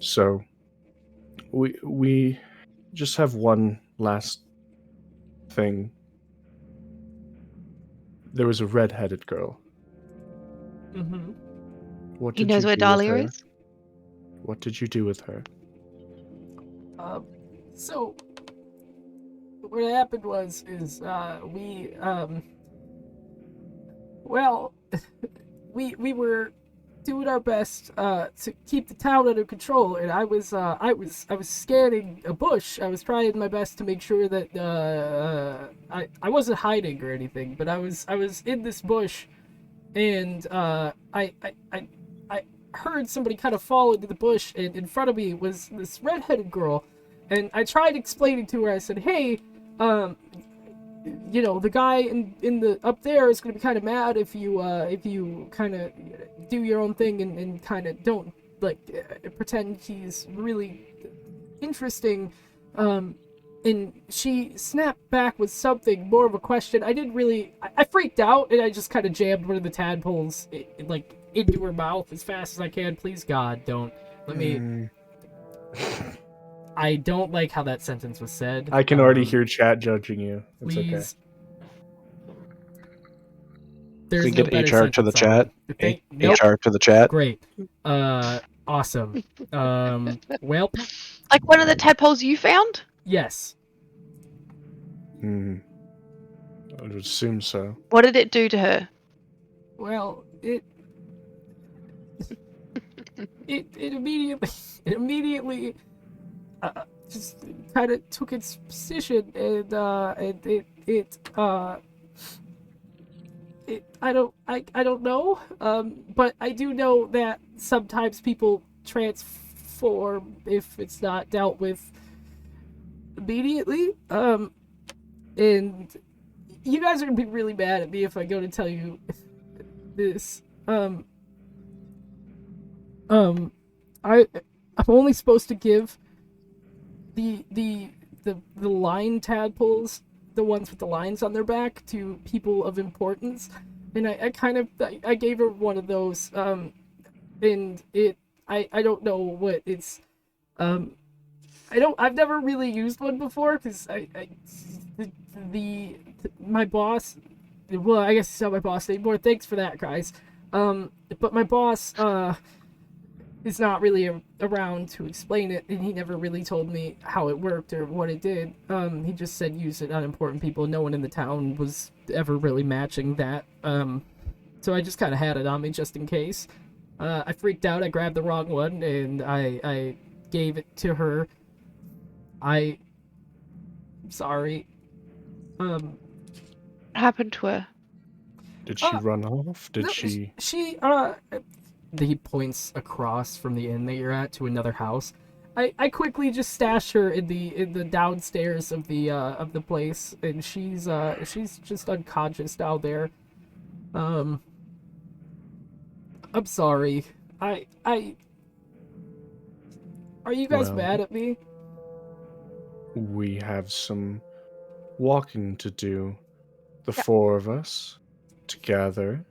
C: So we just have one last thing. There was a red-headed girl.
A: Mm-hmm.
C: What
B: He
C: did
B: knows
C: you
B: where
C: do with
B: Dahlia
C: her?
B: is?
C: What did you do with her?
A: So what happened we were doing our best to keep the town under control, and I was scanning a bush. I was trying my best to make sure that I wasn't hiding or anything, but I was in this bush, and I heard somebody kind of fall into the bush, and in front of me was this redheaded girl, and I tried explaining to her. I said, "Hey, the guy in the up there is gonna be kind of mad if you kind of do your own thing and kind of don't pretend he's really interesting." And she snapped back with something more of a question. I freaked out, and I just kind of jammed one of the tadpoles into her mouth as fast as I can. Please God, don't let me. I don't like how that sentence was said.
C: I can already hear chat judging you. It's
A: please.
C: Okay.
A: There's
E: we
A: no
E: get
A: better
E: HR to the
A: sentence
E: chat.
A: Nope.
E: HR to the chat.
A: Great. Awesome. Well.
B: Like one of the tadpoles you found?
A: Yes.
C: I would assume so.
B: What did it do to her?
A: Well, it immediately just kind of took its position, and I don't know, but I do know that sometimes people transform if it's not dealt with immediately, and you guys are gonna be really mad at me if I go to tell you this, I'm only supposed to give the line tadpoles, the ones with the lines on their back, to people of importance, and I gave her one of those, and I don't know what it's, I've never really used one before, because my boss, well, I guess it's not my boss anymore, thanks for that, guys, but my boss, is not really around to explain it, and he never really told me how it worked or what it did. He just said use it on important people. No one in the town was ever really matching that. So I just kind of had it on me just in case. I freaked out. I grabbed the wrong one, and I gave it to her. I'm sorry.
B: What happened to her?
C: Did she run off? Did
A: No,
C: she?
A: He points across from the inn that you're at to another house. I quickly just stash her in the downstairs of the place, and she's just unconscious down there. I'm sorry. Are you guys
C: Well,
A: mad at me?
C: We have some walking to do. The
B: Yeah.
C: 4 of us together.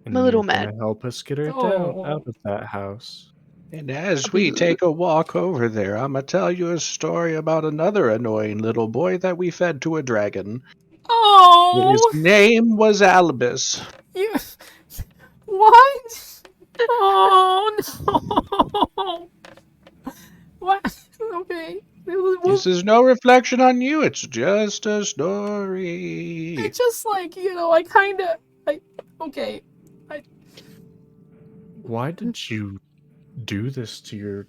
C: And
B: I'm a little
C: you're gonna
B: mad.
C: help us get her down
A: Oh.
C: out of that house.
D: And as we take a walk over there, I'm gonna tell you a story about another annoying little boy that we fed to a dragon.
A: Oh,
D: His name was Albus.
A: you what? Oh no! What? Okay.
D: This is no reflection on you, it's just a story.
A: It's just like, okay.
C: Why did you do this to your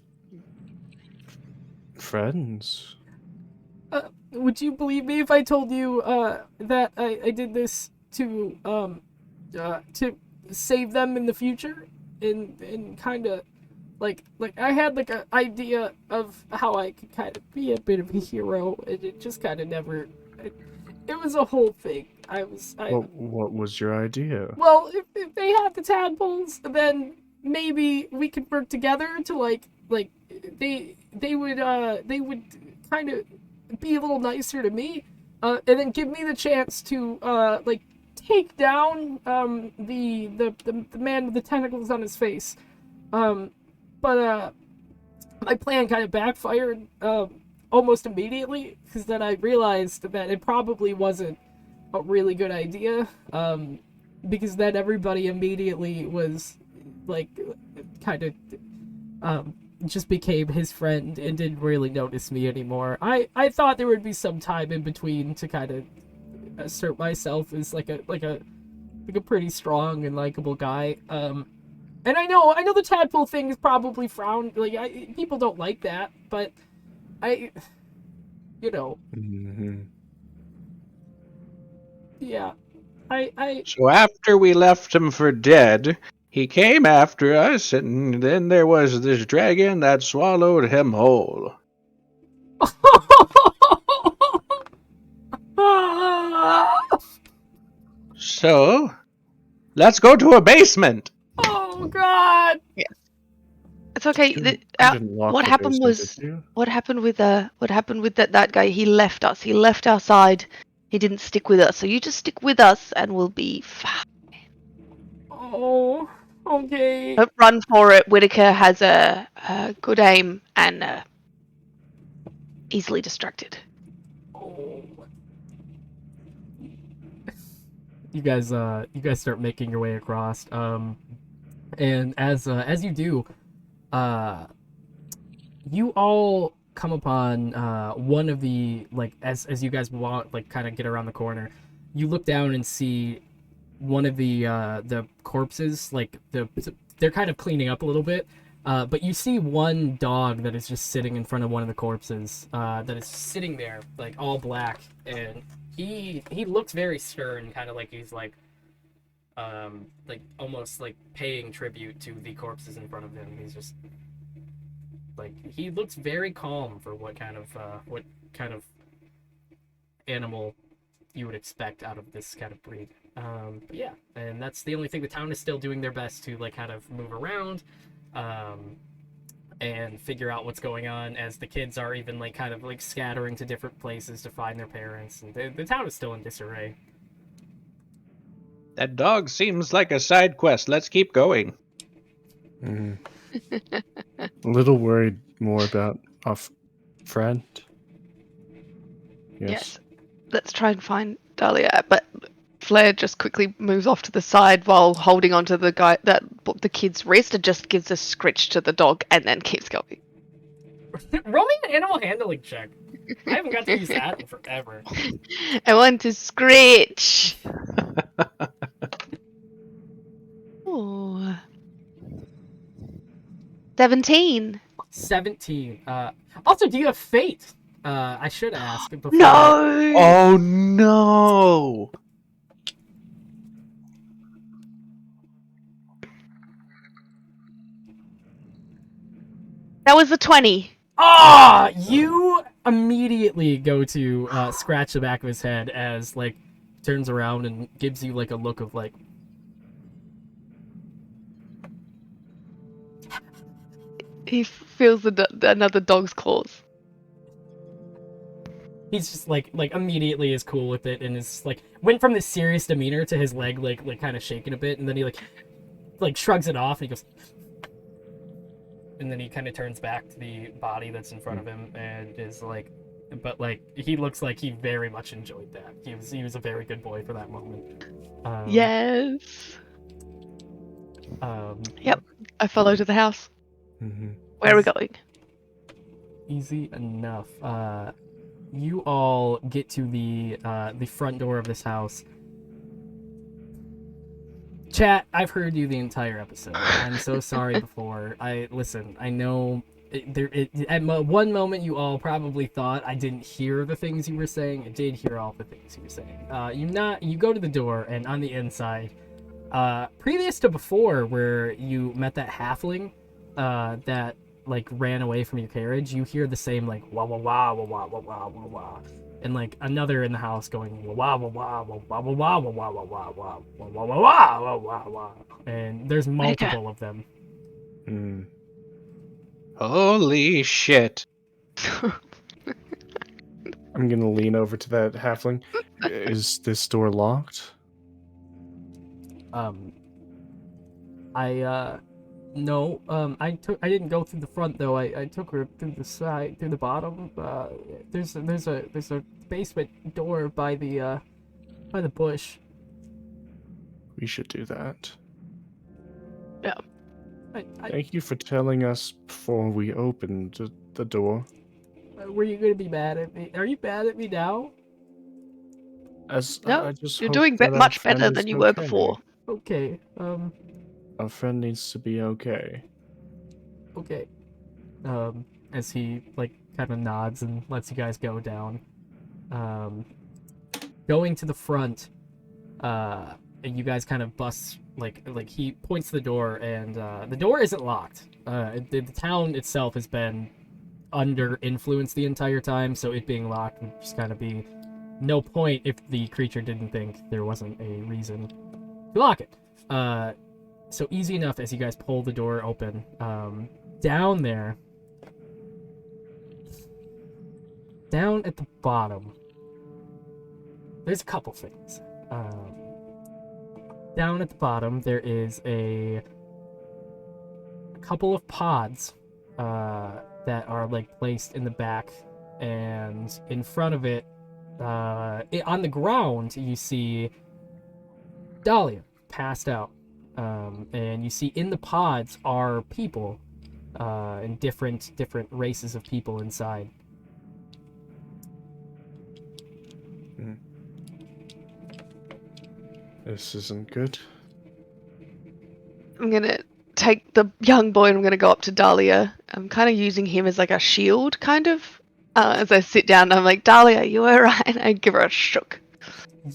C: friends?
A: Would you believe me if I told you that I did this to save them in the future, and kind of like I had like an idea of how I could kind of be a bit of a hero, and it just kind of never. It was a whole thing.
C: What was your idea?
A: Well, if they have the tadpoles, then maybe we could work together to like they would kind of be a little nicer to me, and then give me the chance to take down the man with the tentacles on his face. But my plan kind of backfired almost immediately, because then I realized that it probably wasn't a really good idea, because then everybody immediately was like kind of just became his friend and didn't really notice me anymore. I thought there would be some time in between to kind of assert myself as like a pretty strong and likable guy. And I know the tadpole thing is probably frowned, people don't like that, but
C: Mm-hmm.
A: yeah.
D: So after we left him for dead, he came after us, and then there was this dragon that swallowed him whole. So, let's go to a basement.
A: Oh God!
B: It's okay.
C: You didn't lock
B: What
C: the
B: happened
C: basement,
B: was
C: did you?
B: what happened with that guy. He left us. He left our side. He didn't stick with us. So you just stick with us, and we'll be fine.
A: Oh, okay.
B: Don't run for it. Whitaker has a good aim and easily distracted.
A: Oh. You guys start making your way across, and as you do, you all come upon one of the, like, as you guys walk, like, kind of get around the corner, you look down and see one of the corpses, like they're kind of cleaning up a little bit, but you see one dog that is just sitting in front of one of the corpses, that is sitting there like all black, and he looks very stern, kind of like he's like almost like paying tribute to the corpses in front of him. He's just like, he looks very calm for what kind of animal you would expect out of this kind of breed. But yeah, and that's the only thing. The town is still doing their best to like kind of move around. and figure out what's going on as the kids are even like kind of like scattering to different places to find their parents, and the town is still in disarray.
D: That dog seems like a side quest. Let's keep going.
C: Mm. A little worried more about our friend.
B: Yes. Let's try and find Dahlia. But Flair just quickly moves off to the side while holding onto the the kid's wrist, and just gives a scritch to the dog and then keeps going.
A: Roll me an animal handling check. I haven't got to use that in forever.
B: I want to scritch. Ooh. 17.
A: 17. Also, do you have fate? I should ask before.
B: No!
D: Oh no!
B: That was a 20.
A: Ah! You immediately go to scratch the back of his head as like turns around and gives you like a look of like.
B: He feels another dog's claws.
A: He's just like immediately is cool with it and is like went from this serious demeanor to his leg like kind of shaking a bit, and then he like shrugs it off and he goes, and then he kind of turns back to the body that's in front of him and is like, but like he looks like he very much enjoyed that. He was a very good boy for that moment.
B: Yes. Yep. I follow to the house.
C: Mm-hmm.
B: Where are we going?
A: Easy enough. You all get to the front door of this house. Chat, I've heard you the entire episode. I'm so sorry before. I know at one moment you all probably thought I didn't hear the things you were saying. I did hear all the things you were saying. You go to the door, and on the inside, previous to before where you met that halfling that like ran away from your carriage, you hear the same like wah wah wah wah wah wah wah wah wah, and like another in the house going wah wah wah wah wah wah wah wah wah wah wah wah wah wah wah wah wah, and there's multiple of them.
C: Mm.
D: Holy shit.
C: I'm gonna lean over to that halfling. Is this door locked?
A: No, I didn't go through the front though. I took her through the side, through the bottom. There's a basement door by the bush.
C: We should do that.
B: Yeah.
C: Thank you for telling us before we opened the door.
A: Were you gonna be mad at me? Are you mad at me now?
B: No,
C: I just
B: you're
C: hope
B: doing
C: that our
B: much
C: friend
B: better
C: is
B: than you were
C: okay.
B: before.
A: Okay.
C: Our friend needs to be okay.
A: Okay. As he like kind of nods and lets you guys go down. Going to the front, you guys kind of bust like he points to the door, and the door isn't locked. The town itself has been under influence the entire time, so it being locked would just kind of be no point if the creature didn't think there wasn't a reason to lock it. So easy enough as you guys pull the door open. Down there, down at the bottom, there's a couple things. Down at the bottom, there is a couple of pods that are like placed in the back, and in front of it, on the ground, you see Dahlia passed out. And you see in the pods are people, and different races of people inside.
C: This isn't good.
B: I'm gonna take the young boy and I'm gonna go up to Dahlia. I'm kind of using him as like a shield, kind of. As I sit down, I'm like, Dahlia, you alright? And I give her a shook.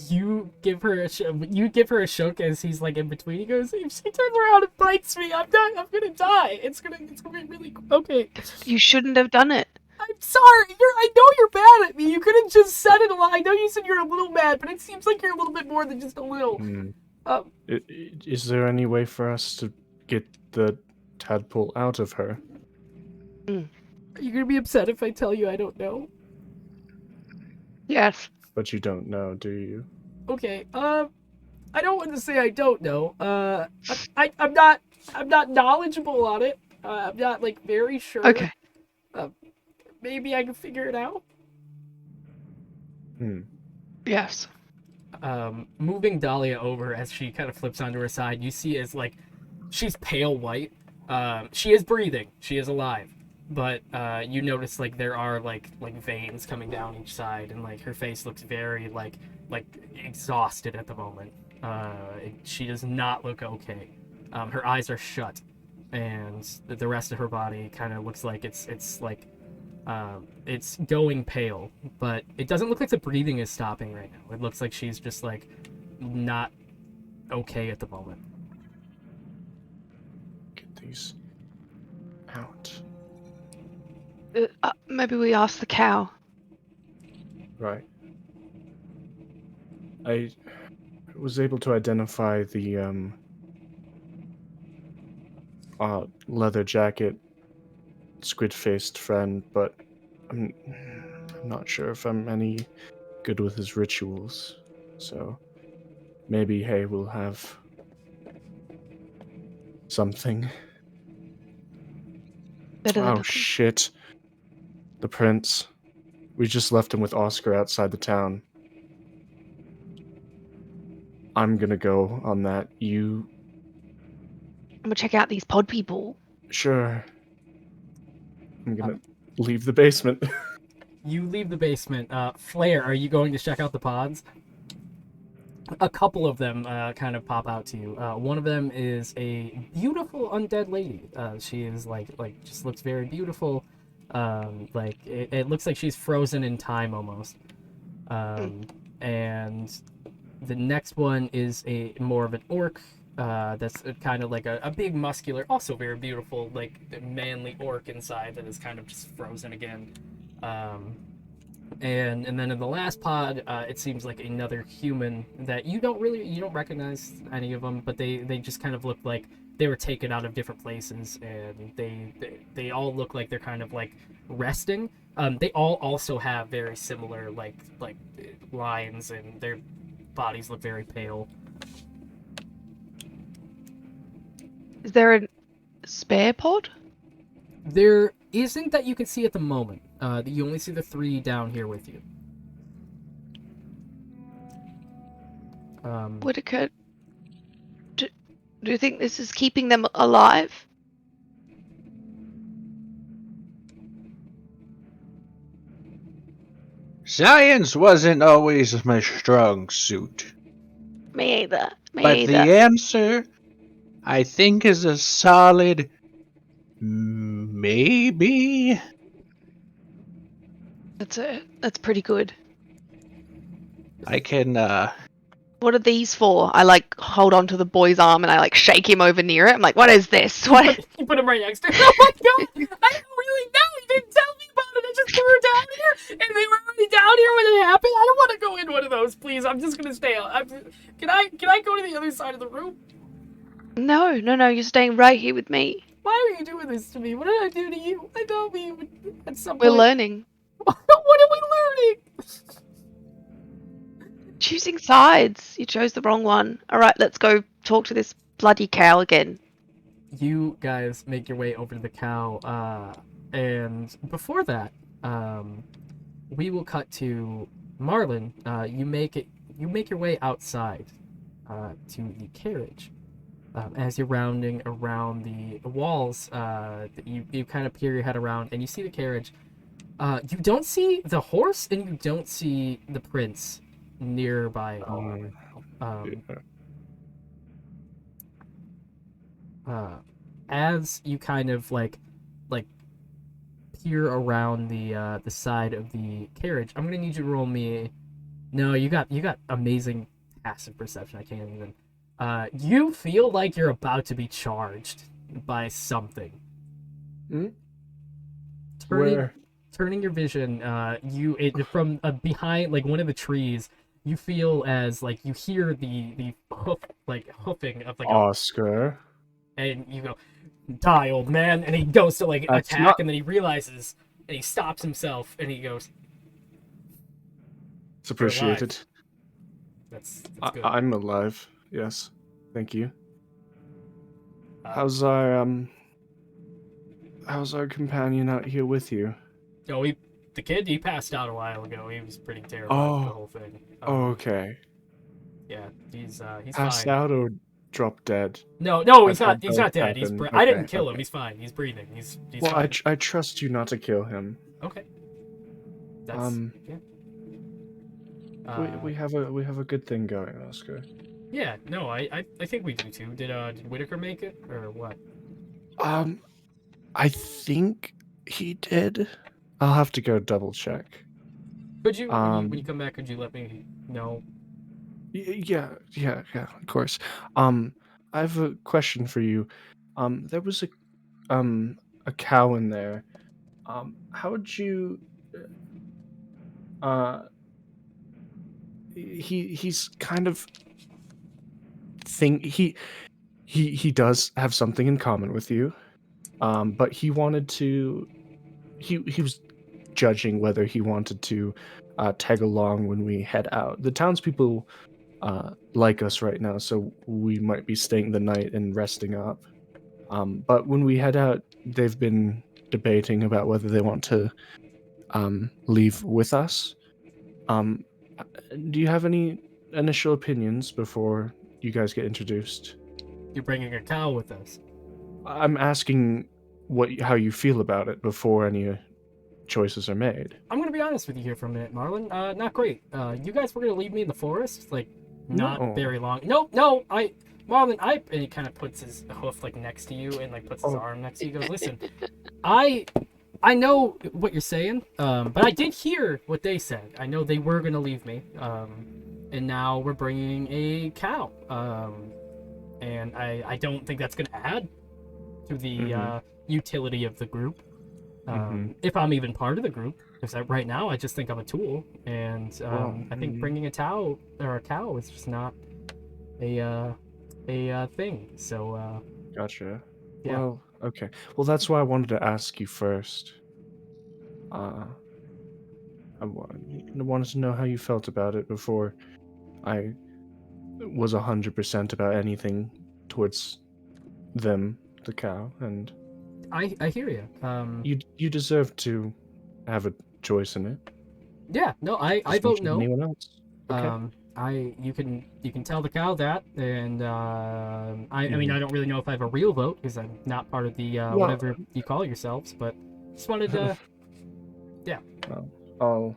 A: You give her a shook as he's like in between. He goes, if she turns around and bites me, I'm gonna die. It's gonna be really okay.
B: You shouldn't have done it.
A: I'm sorry. I know you're mad at me. You could have just said it a lot. I know you said you're a little mad, but it seems like you're a little bit more than just a little.
C: Is there any way for us to get the tadpole out of her.
A: Are you gonna be upset if I tell you I don't know?
B: Yes.
C: But you don't know, do you?
A: Okay, I don't want to say I don't know. I'm not knowledgeable on it. I'm not like very sure.
B: Okay.
A: Maybe I can figure it out.
B: Yes.
A: Moving Dahlia over as she kind of flips onto her side, you see as like she's pale white. She is breathing. She is alive. But you notice like there are like veins coming down each side, and like her face looks very like exhausted at the moment. She does not look okay. Her eyes are shut, and the rest of her body kind of looks like it's going pale, but it doesn't look like the breathing is stopping right now. It looks like she's just like not okay at the moment.
C: Get these out.
B: Maybe we ask the cow.
C: Right. I was able to identify the leather jacket squid-faced friend, but I'm not sure if I'm any good with his rituals. So maybe Hay will have something.
B: Better than
C: Oh
B: nothing.
C: shit. The prince. We just left him with Oscar outside the town. I'm gonna go on that. You...
B: I'm gonna check out these pod people.
C: Sure. I'm gonna leave the basement.
A: You leave the basement. Flair, are you going to check out the pods? A couple of them kind of pop out to you. One of them is a beautiful undead lady. She is like just looks very beautiful. Like it looks like she's frozen in time almost. And the next one is a more of an orc. That's kind of like a big muscular, also very beautiful, like manly orc inside that is kind of just frozen again. And then in the last pod, it seems like another human that you don't recognize any of them, but they just kind of look like they were taken out of different places, and they all look like they're kind of like resting. They all also have very similar like lines, and their bodies look very pale.
B: Is there a spare pod?
A: There isn't that you can see at the moment. You only see the three down here with you.
B: Whitaker, do you think this is keeping them alive?
D: Science wasn't always my strong suit.
B: Me either.
D: But the answer, I think, is a solid maybe.
B: That's pretty good.
D: I can,
B: What are these for? I like hold on to the boy's arm and I like shake him over near it. I'm like, what is this? What?
A: You put him right next to her. Oh my god! I don't really know. You didn't tell me about it. I just threw her down here, and they were already down here when it happened. I don't want to go in one of those, please. I'm just gonna stay out. Can I go to the other side of the room?
B: No. You're staying right here with me.
A: Why are you doing this to me? What did I do to you? I thought we would at some
B: We're
A: point.
B: learning.
A: What are we learning?
B: Choosing sides. You chose the wrong one. All right, let's go talk to this bloody cow again.
A: You guys make your way over to the cow, and before that, we will cut to Marlin. You make your way outside to the carriage. As you're rounding around the walls, you kind of peer your head around and you see the carriage. You don't see the horse and you don't see the prince nearby at all. As you kind of like peer around the side of the carriage, I'm gonna need you to roll me. No, you got amazing passive perception. I can't even. You feel like you're about to be charged by something. Turning your vision, from behind like one of the trees, you feel as like you hear the hoofing of like
C: Oscar.
A: and you go, Die, old man. And he goes to like
C: That's
A: attack,
C: not-
A: and then he realizes, and he stops himself, and he goes,
C: It's appreciated.
A: "That's good."
C: I'm alive. Yes. Thank you.
A: Uh,
C: How's our companion out here with you?
A: Oh, the kid, he passed out a while ago. He was pretty terrified of the whole thing.
C: Okay.
A: Yeah, he's
C: Passed
A: fine.
C: out or dropped dead?
A: No, he's
C: I've
A: not.
C: had
A: He's not
C: both
A: dead. He's.
C: happen.
A: I didn't
C: Okay,
A: kill him.
C: okay.
A: He's fine. He's breathing. He's
C: Well,
A: fine.
C: I trust you not to kill him.
A: Okay. That's yeah.
C: We have a good thing going, Oscar.
A: Yeah. No, I think we do too. Did Whitaker make it or what?
C: I think he did. I'll have to go double check.
A: Could you when you come back? Could you let me know?
C: Yeah, of course. I have a question for you. There was a cow in there. How would you he's kind of he does have something in common with you. But he wanted to he was judging whether he wanted to tag along when we head out. The townspeople like us right now, so we might be staying the night and resting up. But when we head out, they've been debating about whether they want to leave with us. Do you have any initial opinions before you guys get introduced?
A: You're bringing a cow with us.
C: I'm asking how you feel about it before any choices are made.
A: I'm gonna be honest with you here for a minute, Marlon. Not great. You guys were gonna leave me in the forest, like not
C: No.
A: very long. No, Marlon, and he kind of puts his hoof like next to you and like puts his arm next to you. He goes, listen, I know what you're saying, but I did hear what they said. I know they were gonna leave me, and now we're bringing a cow, and I don't think that's gonna add to the utility of the group. If I'm even part of the group, because right now I just think I'm a tool, and I think bringing a cow is just not a thing. So
C: Gotcha.
A: yeah.
C: Well, okay. Well, that's why I wanted to ask you first. I wanted to know how you felt about it before I was 100% about anything towards them, the cow, and
A: I hear you.
C: you deserve to have a choice in it.
A: Yeah, no, I
C: As
A: vote
C: much as
A: no.
C: anyone else. Okay.
A: You can tell the cow that, and I mean I don't really know if I have a real vote because I'm not part of the whatever you call yourselves, but just wanted to, yeah.
C: Well,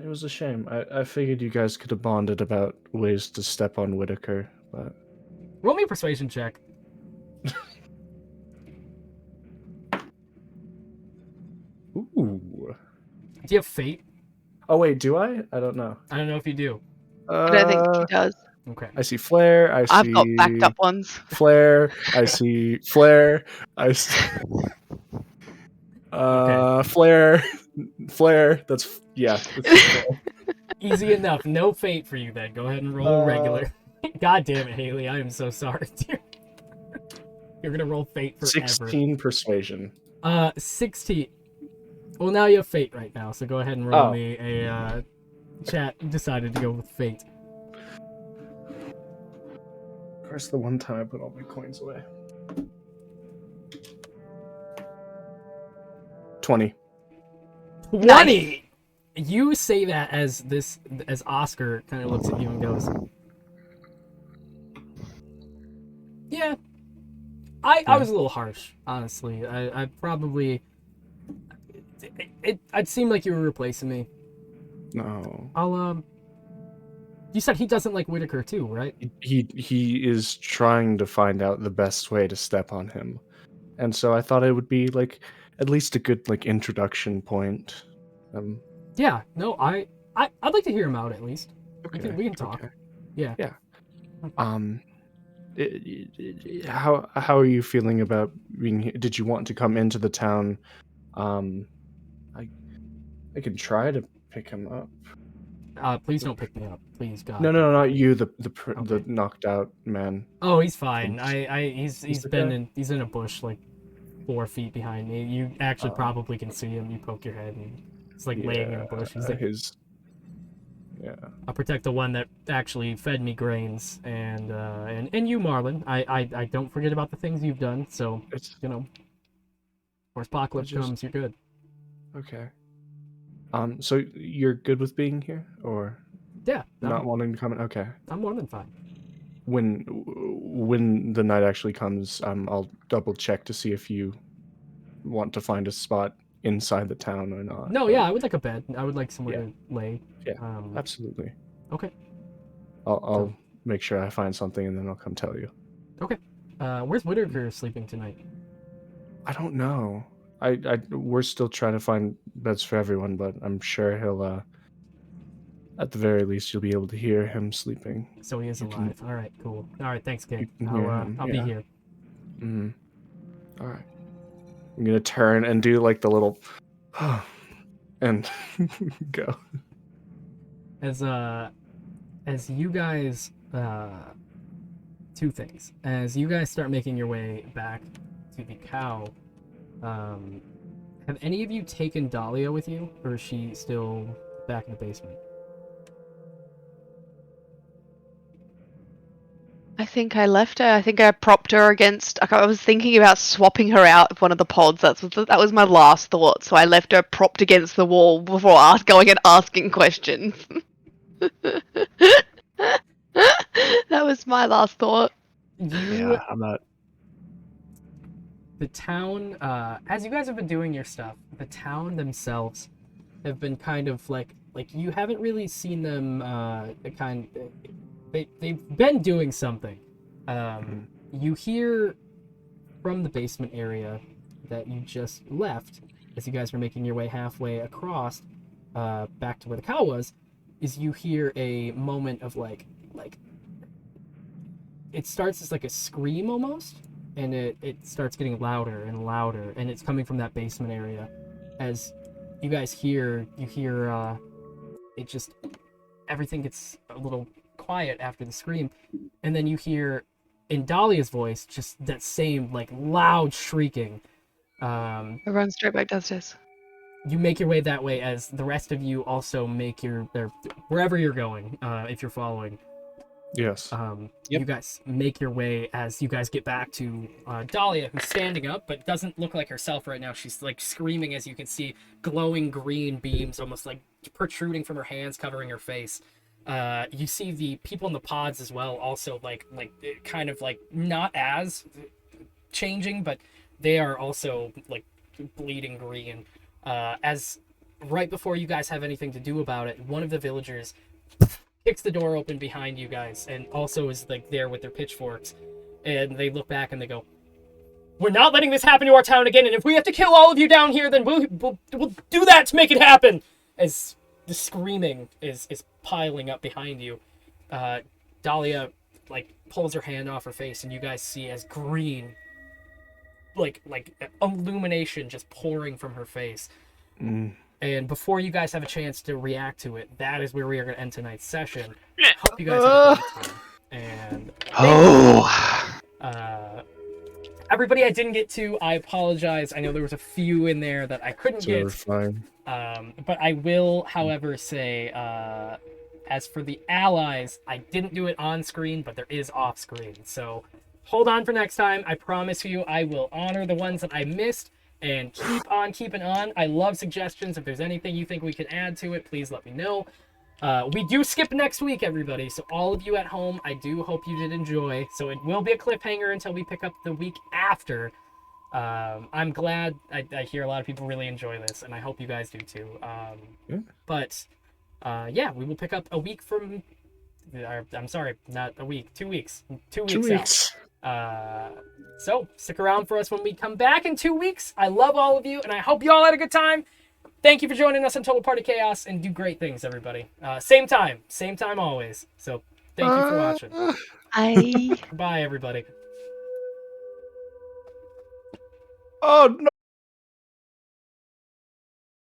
C: it was a shame. I figured you guys could have bonded about ways to step on Whitaker, but
A: Roll me a persuasion check.
C: ooh.
A: Do you have fate?
C: Oh wait, do I? I don't know.
A: I don't know if you do.
B: I don't think he does.
A: Okay.
C: I see flare. I see.
B: I've got backed up ones.
C: Flare. I see flare. I see.
A: Okay.
C: Flare. Flare. That's yeah.
A: Easy enough. No fate for you then. Go ahead and roll regular. God damn it, Haley. I am so sorry, dear. You're gonna roll fate forever.
C: 16 persuasion.
A: 16. Well, now you have fate right now, so go ahead and roll me a chat decided to go with fate.
C: Of course, the one time I put all my coins away. 20.
A: 20. You say that as Oscar kind of looks at you and goes, "Yeah, I was a little harsh, honestly. I probably I'd seem like you were replacing me.
C: No.
A: I'll You said he doesn't like Whitaker too, right?
C: He is trying to find out the best way to step on him, and so I thought it would be like at least a good like introduction point.
A: Yeah. No, I'd like to hear him out at least.
C: Okay,
A: We can talk.
C: okay.
A: Yeah.
C: Yeah. How are you feeling about being here? Did you want to come into the town? I can try to pick him up.
A: Please don't pick me up. Please, God.
C: No, not you. The
A: Okay.
C: knocked out man.
A: Oh, he's fine.
C: He's
A: He's
C: the
A: been
C: guy?
A: he's in a bush like 4 feet behind me. You actually probably can see him. You poke your head and it's like laying in a bush. He's like,
C: Yeah.
A: I'll protect the one that actually fed me grains, and you, Marlon. I don't forget about the things you've done. So
C: It's
A: when apocalypse
C: just-
A: comes, you're good.
C: okay. So you're good with being here, or
A: Yeah,
C: not wanting to come in? Okay.
A: I'm more than fine.
C: When the night actually comes, I'll double check to see if you want to find a spot inside the town or not.
A: No,
C: but
A: yeah, I would like a bed. I would like somewhere
C: Yeah.
A: to lay.
C: Yeah, absolutely.
A: Okay.
C: I'll make sure I find something and then I'll come tell you.
A: Okay. Where's Whittaker sleeping tonight?
C: I don't know. We're still trying to find beds for everyone, but I'm sure he'll at the very least you'll be able to hear him sleeping.
A: So he is
C: You can-
A: alive. All right, cool. All right, thanks, kid.
C: You can hear him,
A: I'll be
C: yeah.
A: here.
C: Mm-hmm. All right. I'm gonna turn and do like the little and go.
A: As you guys, two things. As you guys start making your way back to the cow, have any of you taken Dahlia with you, or is she still back in the basement?
B: I think I left her. I think I propped her against. I was thinking about swapping her out of one of the pods. That was my last thought. So I left her propped against the wall before going and asking questions. That was my last thought.
C: Yeah, I'm not.
A: The town, as you guys have been doing your stuff, the town themselves have been kind of like you haven't really seen them they've been doing something. You hear from the basement area that you just left, as you guys were making your way halfway across back to where the cow was, is you hear a moment of like it starts as like a scream almost, and it starts getting louder and louder, and it's coming from that basement area. As you guys hear it just, everything gets a little quiet after the scream, and then you hear in Dahlia's voice just that same like loud shrieking.
B: I run straight back downstairs.
A: You make your way that way as the rest of you also make wherever you're going, if you're following.
C: Yes.
A: You guys make your way as you guys get back to Dahlia, who's standing up but doesn't look like herself right now. She's like screaming, as you can see glowing green beams almost like protruding from her hands, covering her face. You see the people in the pods as well, also like kind of like not as changing, but they are also like bleeding green. As right before you guys have anything to do about it, one of the villagers kicks the door open behind you guys and also is like there with their pitchforks, and they look back and they go, "We're not letting this happen to our town again, and if we have to kill all of you down here, then we'll do that to make it happen." As the screaming is piling up behind you, Dahlia like pulls her hand off her face, and you guys see as green like illumination just pouring from her face. And before you guys have a chance to react to it, that is where we are going to end tonight's session. Hope you guys have a great time. And everybody I didn't get to, I apologize. I know there was a few in there that I couldn't
C: So we're
A: get.
C: fine.
A: But I will, however, say, as for the allies, I didn't do it on screen, but there is off screen. So hold on for next time. I promise you I will honor the ones that I missed and keep on keeping on. I love suggestions. If there's anything you think we can add to it, please let me know. We do skip next week, everybody. So all of you at home, I do hope you did enjoy. So it will be a cliffhanger until we pick up the week after. I'm glad I hear a lot of people really enjoy this, and I hope you guys do too. But yeah, we will pick up a week from. I'm sorry, not a week. 2 weeks. 2 weeks.
C: 2 weeks.
A: So stick around for us when we come back in 2 weeks. I love all of you, and I hope you all had a good time. Thank you for joining us on Total Party Chaos, and do great things, everybody. Same time always. So thank you for watching. Bye, everybody.
C: Oh no.